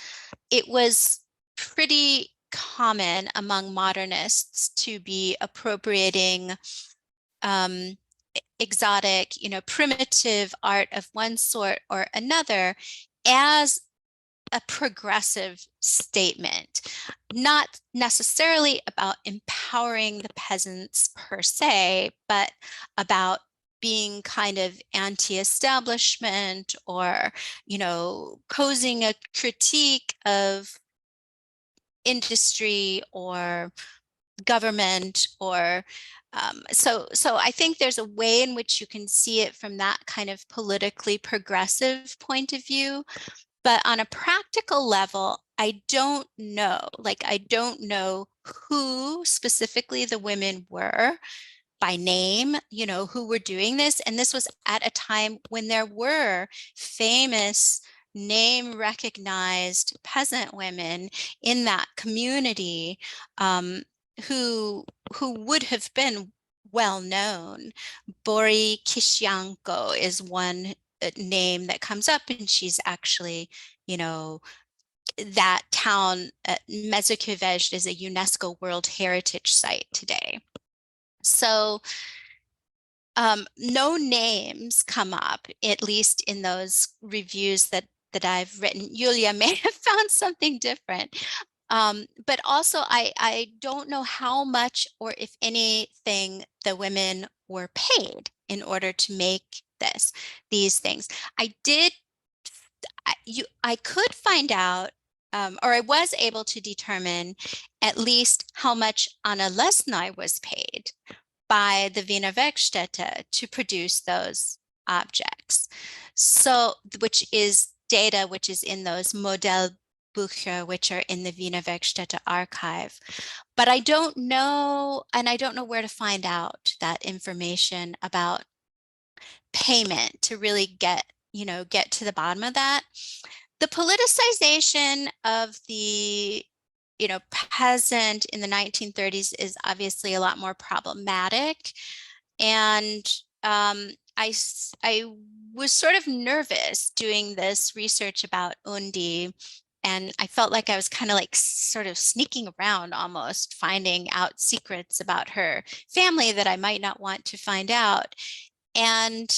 it was pretty common among modernists to be appropriating exotic, you know, primitive art of one sort or another as a progressive statement, not necessarily about empowering the peasants per se, but about being kind of anti-establishment, or, you know, posing a critique of industry or government, or so I think there's a way in which you can see it from that kind of politically progressive point of view. But on a practical level, I don't know. Like, I don't know who specifically the women were by name, you know, who were doing this. And this was at a time when there were famous, name recognized peasant women in that community who would have been well known. Bori Kishyanko is one name that comes up, and she's actually, you know, that town, Mezőkövesd, is a UNESCO World Heritage Site today. So no names come up, at least in those reviews that I've written. Yulia may have found something different. But also I don't know how much, or if anything, the women were paid in order to make these things. I could find out, or I was able to determine at least how much Anna Lesznai was paid by the Wiener Werkstätte to produce those objects. So, which is data which is in those Modellbücher, which are in the Wiener Werkstätte archive. But I don't know, and I don't know where to find out that information about payment to really get to the bottom of that. The politicization of the peasant in the 1930s is obviously a lot more problematic. And I was sort of nervous doing this research about Undi, and I felt like I was kind of like sort of sneaking around, almost finding out secrets about her family that I might not want to find out. And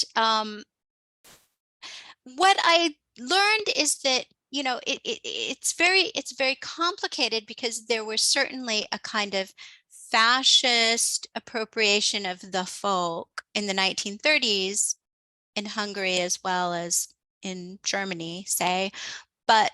what I learned is that it's very complicated, because there was certainly a kind of fascist appropriation of the folk in the 1930s in Hungary as well as in Germany, say. But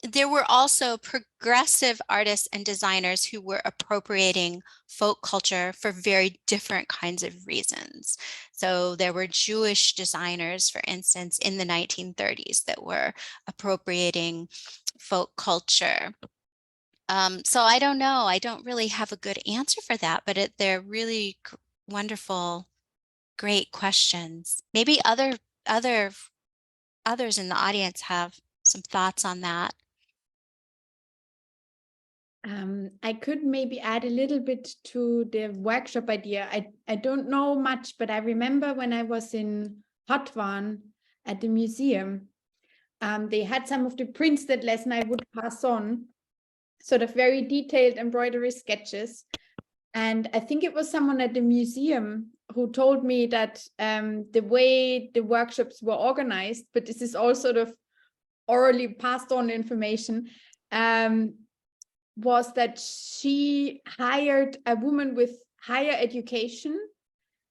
there were also progressive artists and designers who were appropriating folk culture for very different kinds of reasons. So there were Jewish designers, for instance, in the 1930s that were appropriating folk culture. So I don't know. I don't really have a good answer for that, but they're really wonderful, great questions. Maybe others in the audience have some thoughts on that. I could maybe add a little bit to the workshop idea. I don't know much, but I remember when I was in Hauze at the museum, they had some of the prints that Lesznai would pass on, sort of very detailed embroidery sketches. And I think it was someone at the museum who told me that the way the workshops were organized, but this is all sort of orally passed on information, was that she hired a woman with higher education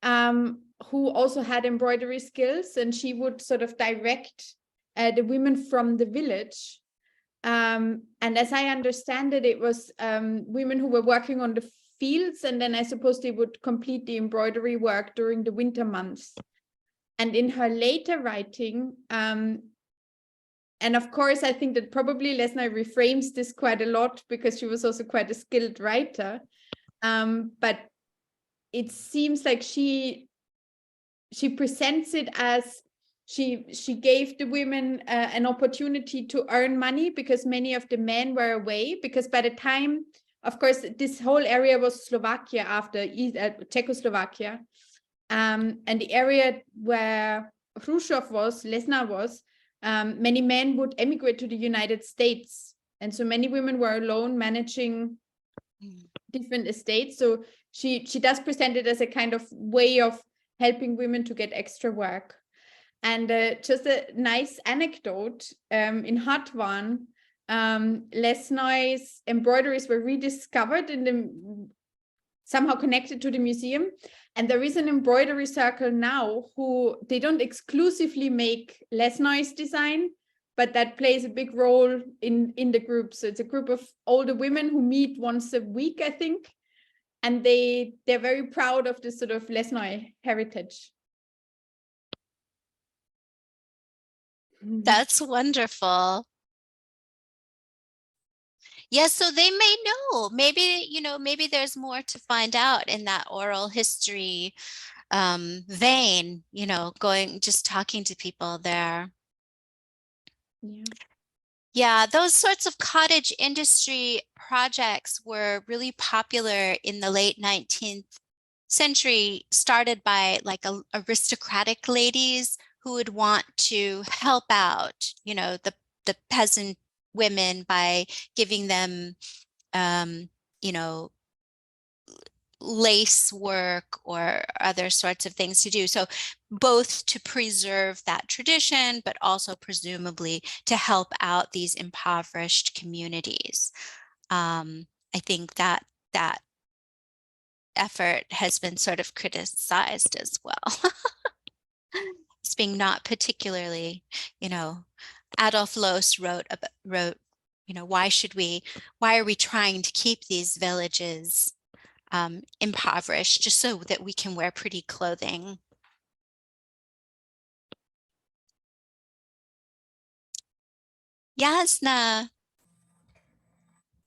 who also had embroidery skills, and she would sort of direct the women from the village. And as I understand it, it was women who were working on the fields, and then I suppose they would complete the embroidery work during the winter months. And in her later writing, and of course, I think that probably Lesznai reframes this quite a lot because she was also quite a skilled writer. But it seems like she presents it as she gave the women an opportunity to earn money because many of the men were away. Because by the time, of course, this whole area was Slovakia after Czechoslovakia. And the area where Khrushchev was, Lesznai was, many men would emigrate to the United States. And so many women were alone managing different estates. So she does present it as a kind of way of helping women to get extra work. And just a nice anecdote, in Hauze, Lesznai's embroideries were rediscovered somehow connected to the museum. And there is an embroidery circle now who they don't exclusively make Lesznai's design, but that plays a big role in the group. So it's a group of older women who meet once a week, I think. And they're very proud of this sort of Lesznai heritage. That's wonderful. Yes, so they may know. Maybe, maybe there's more to find out in that oral history vein, just talking to people there. Yeah. Yeah, those sorts of cottage industry projects were really popular in the late 19th century, started by like aristocratic ladies who would want to help out, the peasant women by giving them, lace work or other sorts of things to do. So both to preserve that tradition, but also presumably to help out these impoverished communities. I think that effort has been sort of criticized as well. It's being not particularly, Adolf Loos wrote, why are we trying to keep these villages impoverished just so that we can wear pretty clothing? Jasna.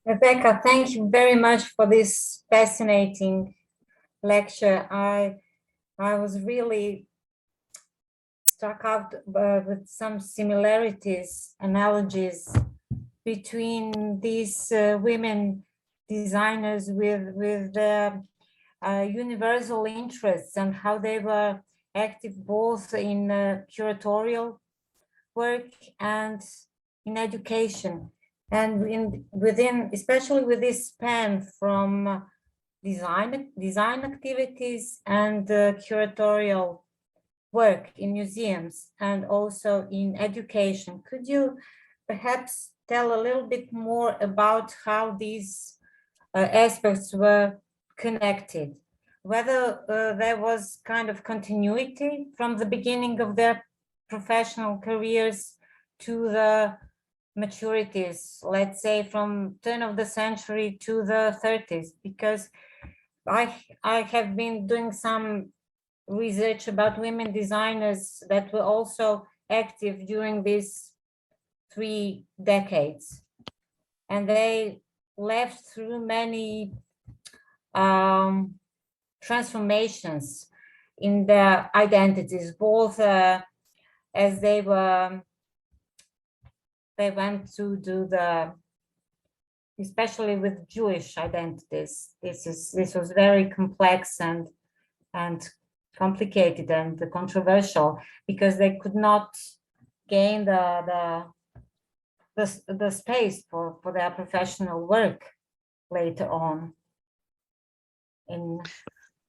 Rebecca, thank you very much for this fascinating lecture. I was really struck out with some similarities, analogies between these women designers with universal interests and how they were active both in curatorial work and in education. And within, especially with this span from design activities and curatorial work in museums and also in education. Could you perhaps tell a little bit more about how these aspects were connected? Whether there was kind of continuity from the beginning of their professional careers to the maturities, let's say from turn of the century to the 30s, because I have been doing some research about women designers that were also active during these 3 decades, and they left through many transformations in their identities, both as they went to do the, especially with Jewish identities. This was very complex and complicated and controversial, because they could not gain the space for their professional work later on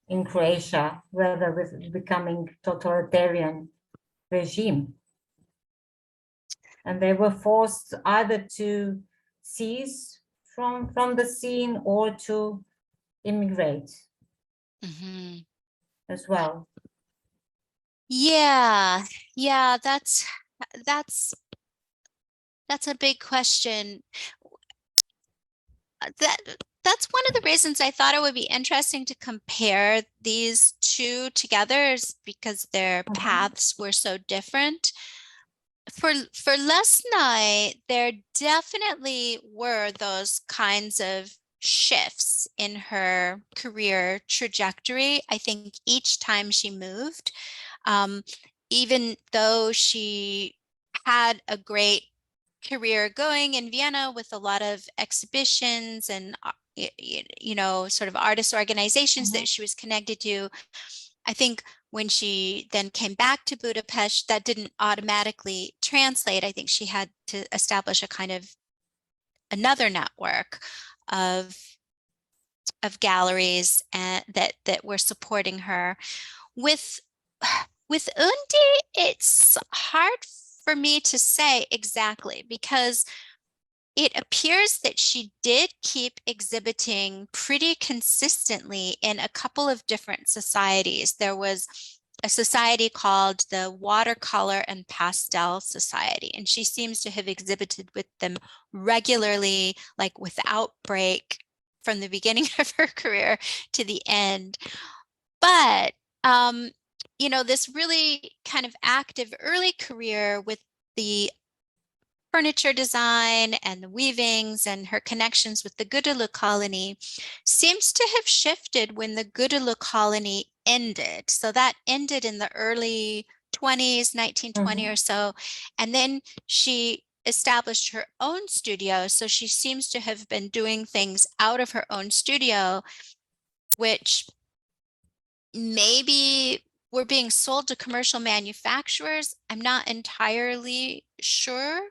in Croatia, rather with becoming totalitarian regime. And they were forced either to cease from the scene or to immigrate as well. Yeah, that's a big question. That's one of the reasons I thought it would be interesting to compare these two together, is because their paths were so different. For Lesznai, there definitely were those kinds of shifts in her career trajectory. I think each time she moved, even though she had a great career going in Vienna with a lot of exhibitions and sort of artist organizations that she was connected to, I think when she then came back to Budapest, that didn't automatically translate. I think she had to establish a kind of another network of galleries and that were supporting her. With Undi, it's hard for me to say exactly, because it appears that she did keep exhibiting pretty consistently in a couple of different societies. There was a society called the Watercolor and Pastel Society, and she seems to have exhibited with them regularly, like without break, from the beginning of her career to the end. But this really kind of active early career with the furniture design and the weavings and her connections with the Gödeli colony seems to have shifted when the Gödeli colony ended. So that ended in the early 20s, 1920 or so. And then she established her own studio. So she seems to have been doing things out of her own studio, which maybe were being sold to commercial manufacturers. I'm not entirely sure.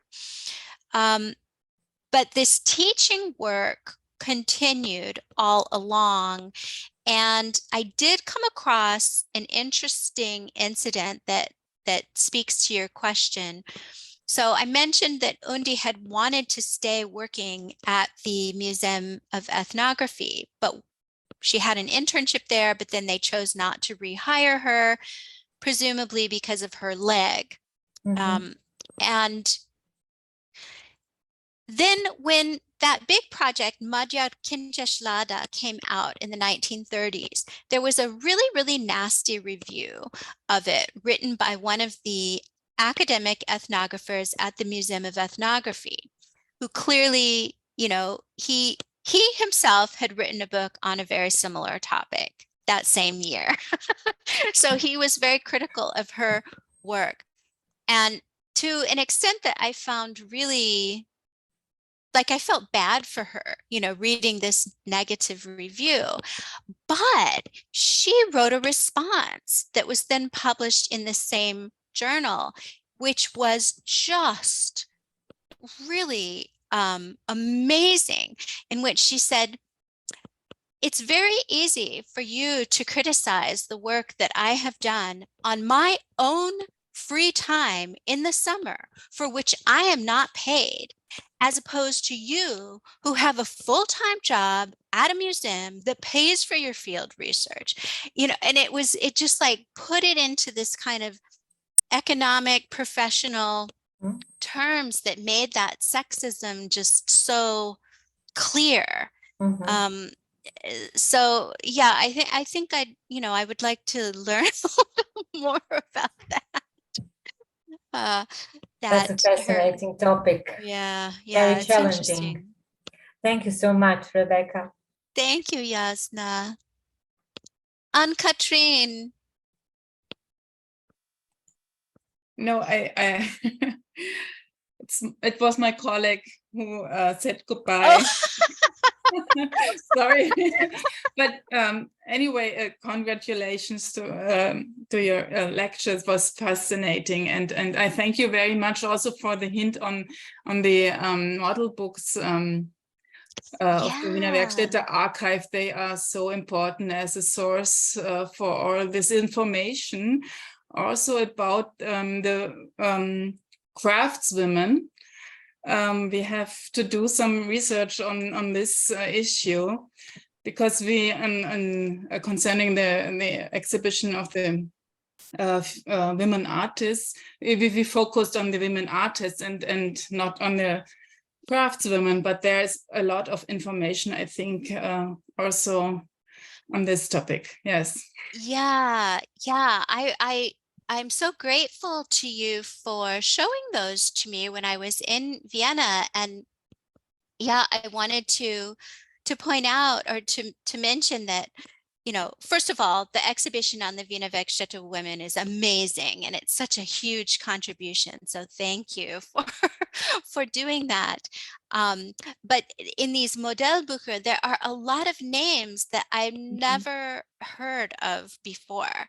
But this teaching work continued all along. And I did come across an interesting incident that speaks to your question. So I mentioned that Undi had wanted to stay working at the Museum of Ethnography, but she had an internship there, but then they chose not to rehire her, presumably because of her leg. And then when that big project, Magyar Kincsláda, came out in the 1930s, there was a really, really nasty review of it written by one of the academic ethnographers at the Museum of Ethnography, who clearly, he himself had written a book on a very similar topic that same year. So he was very critical of her work. And to an extent that I found really, like, I felt bad for her, reading this negative review. But she wrote a response that was then published in the same journal, which was just really amazing, in which she said, "It's very easy for you to criticize the work that I have done on my own free time in the summer, for which I am not paid, as opposed to you who have a full-time job at a museum that pays for your field research." And it just like put it into this kind of economic, professional terms that made that sexism just so clear. So yeah, I think I would like to learn a little more about that. That's a fascinating topic. Yeah, Very it's challenging. interesting. Thank you so much, Rebecca. Thank you, Jasna. Ann-Katrine. No, it was my colleague who said goodbye. Oh. Sorry, but anyway, congratulations to your lecture. It was fascinating, and I thank you very much also for the hint on the model books of the Wiener Werkstätte archive. They are so important as a source for all this information, also about the craftswomen. We have to do some research on this issue, because we, concerning the exhibition of the women artists, we focused on the women artists and not on the craftswomen, but there's a lot of information, I think, also on this topic. Yes. Yeah. I'm so grateful to you for showing those to me when I was in Vienna. And yeah, I wanted to point out, or to mention that, first of all, the exhibition on the Wiener Werkstätte women is amazing, and it's such a huge contribution. So thank you for doing that. But in these Modellbücher, there are a lot of names that I've never heard of before.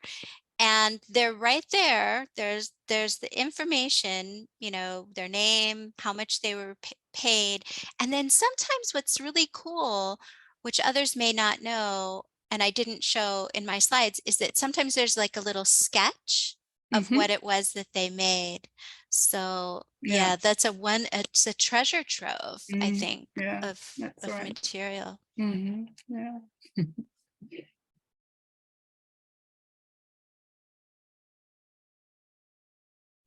And they're right there. There's the information, their name, how much they were paid. And then sometimes what's really cool, which others may not know, and I didn't show in my slides, is that sometimes there's like a little sketch of what it was that they made. So yeah, it's a treasure trove, I think, of right. Material. Yeah.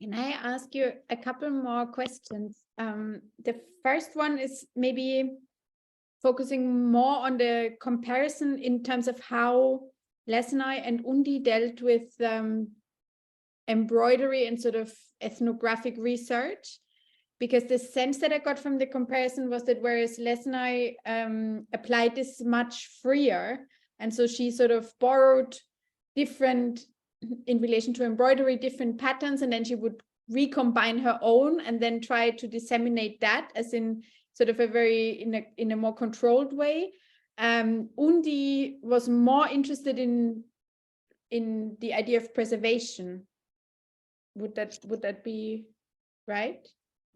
Can I ask you a couple more questions? The first one is maybe focusing more on the comparison in terms of how Lesznai and Undi dealt with embroidery and sort of ethnographic research, because the sense that I got from the comparison was that whereas Lesznai applied this much freer, and so she sort of borrowed different, in relation to embroidery, different patterns, and then she would recombine her own and then try to disseminate that as in sort of a very, in a more controlled way. Undi was more interested in the idea of preservation. Would that be right?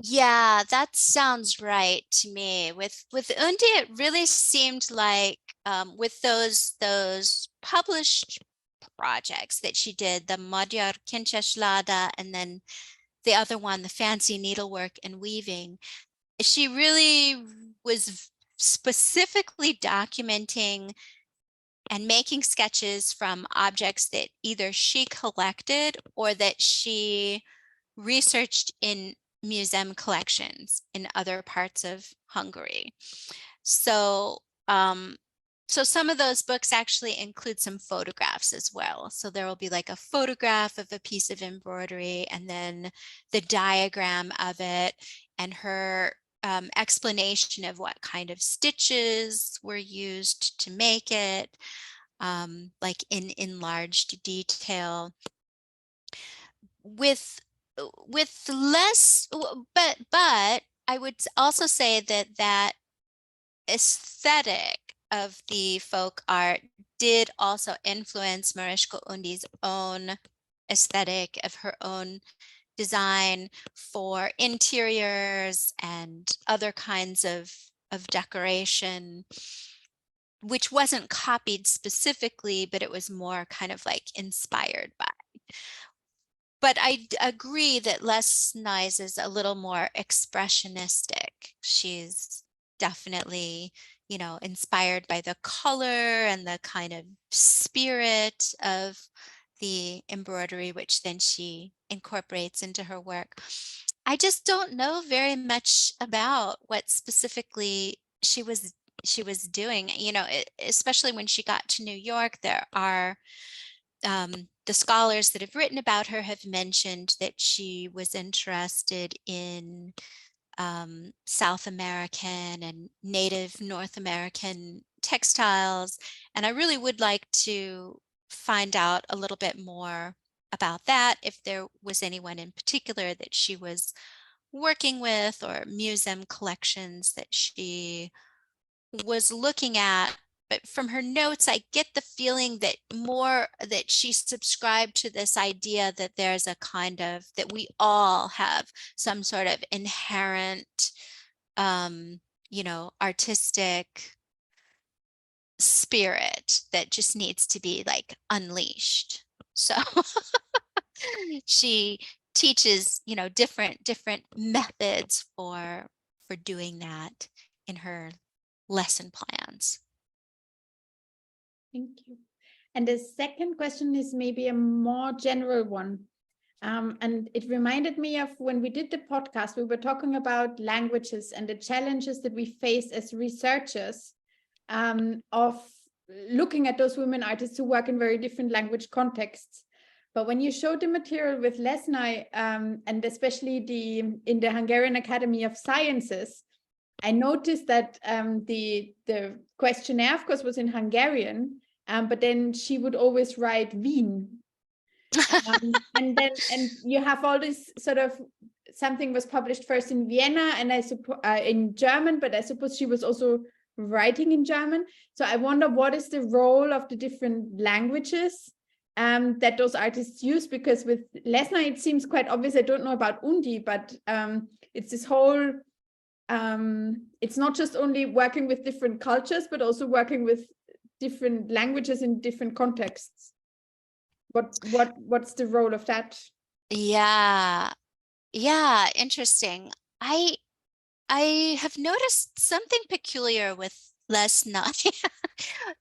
Yeah, that sounds right to me. With Undi, it really seemed like with those published projects that she did, the Magyar Kincseslada, and then the other one, the fancy needlework and weaving, she really was specifically documenting and making sketches from objects that either she collected or that she researched in museum collections in other parts of Hungary. So so some of those books actually include some photographs as well. So there will be like a photograph of a piece of embroidery and then the diagram of it and her explanation of what kind of stitches were used to make it, like in enlarged detail. With less, but I would also say that aesthetic of the folk art did also influence Mariska Undi's own aesthetic of her own design for interiors and other kinds of decoration, which wasn't copied specifically, but it was more kind of like inspired by. But I agree that Lesznai's is a little more expressionistic. She's definitely, inspired by the color and the kind of spirit of the embroidery, which then she incorporates into her work. I just don't know very much about what specifically she was doing. You know, especially when she got to New York, there are the scholars that have written about her have mentioned that she was interested in South American and Native North American textiles. And I really would like to find out a little bit more about that, if there was anyone in particular that she was working with or museum collections that she was looking at. But from her notes, I get the feeling that she subscribed to this idea that there's a kind of, that we all have some sort of inherent, you know, artistic spirit that just needs to be like unleashed. So she teaches, you know, different methods for doing that in her lesson plans. Thank you. And the second question is maybe a more general one. And it reminded me of when we did the podcast, we were talking about languages and the challenges that we face as researchers of looking at those women artists who work in very different language contexts. But when you showed the material with Lesznai, and especially in the Hungarian Academy of Sciences, I noticed that the questionnaire, of course, was in Hungarian, but then she would always write Wien. And you have all this sort of, something was published first in Vienna and I suppose in German, but I suppose she was also writing in German. So I wonder, what is the role of the different languages that those artists use? Because with Lesznai, it seems quite obvious. I don't know about Undi, but it's this whole, it's not just only working with different cultures, but also working with different languages in different contexts. What's the role of that? Yeah, interesting. I have noticed something peculiar with Lesznai.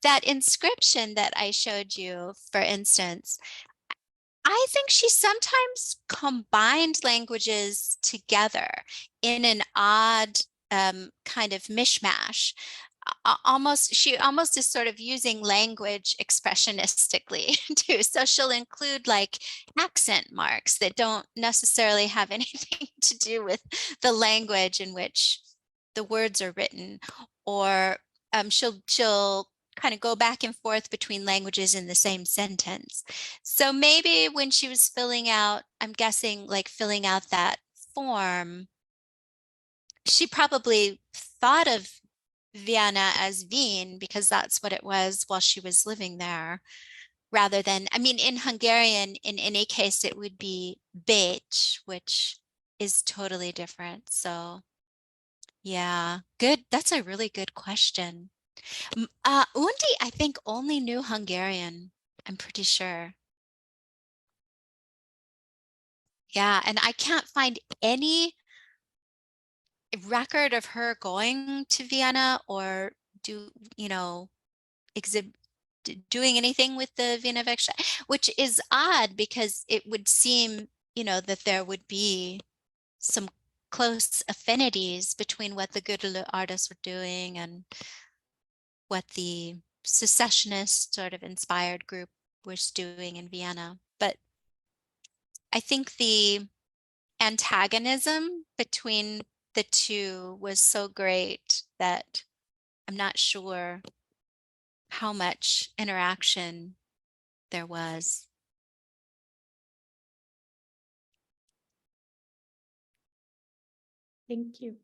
That inscription that I showed you, for instance, I think she sometimes combined languages together in an odd kind of mishmash. She almost is sort of using language expressionistically too. So she'll include like accent marks that don't necessarily have anything to do with the language in which the words are written, or she'll kind of go back and forth between languages in the same sentence. So maybe when she was filling out, I'm guessing like filling out that form, she probably thought of Vienna as Wien because that's what it was while she was living there, rather than, I mean, in Hungarian, in any case, it would be Bécs, which is totally different. So yeah, good. That's a really good question. Undi, I think, only knew Hungarian, I'm pretty sure. Yeah, and I can't find any record of her going to Vienna or doing anything with the Vienna Werkstatt, which is odd because it would seem, that there would be some close affinities between what the Gödel artists were doing and what the secessionist sort of inspired group was doing in Vienna. But I think the antagonism between the two was so great that I'm not sure how much interaction there was. Thank you.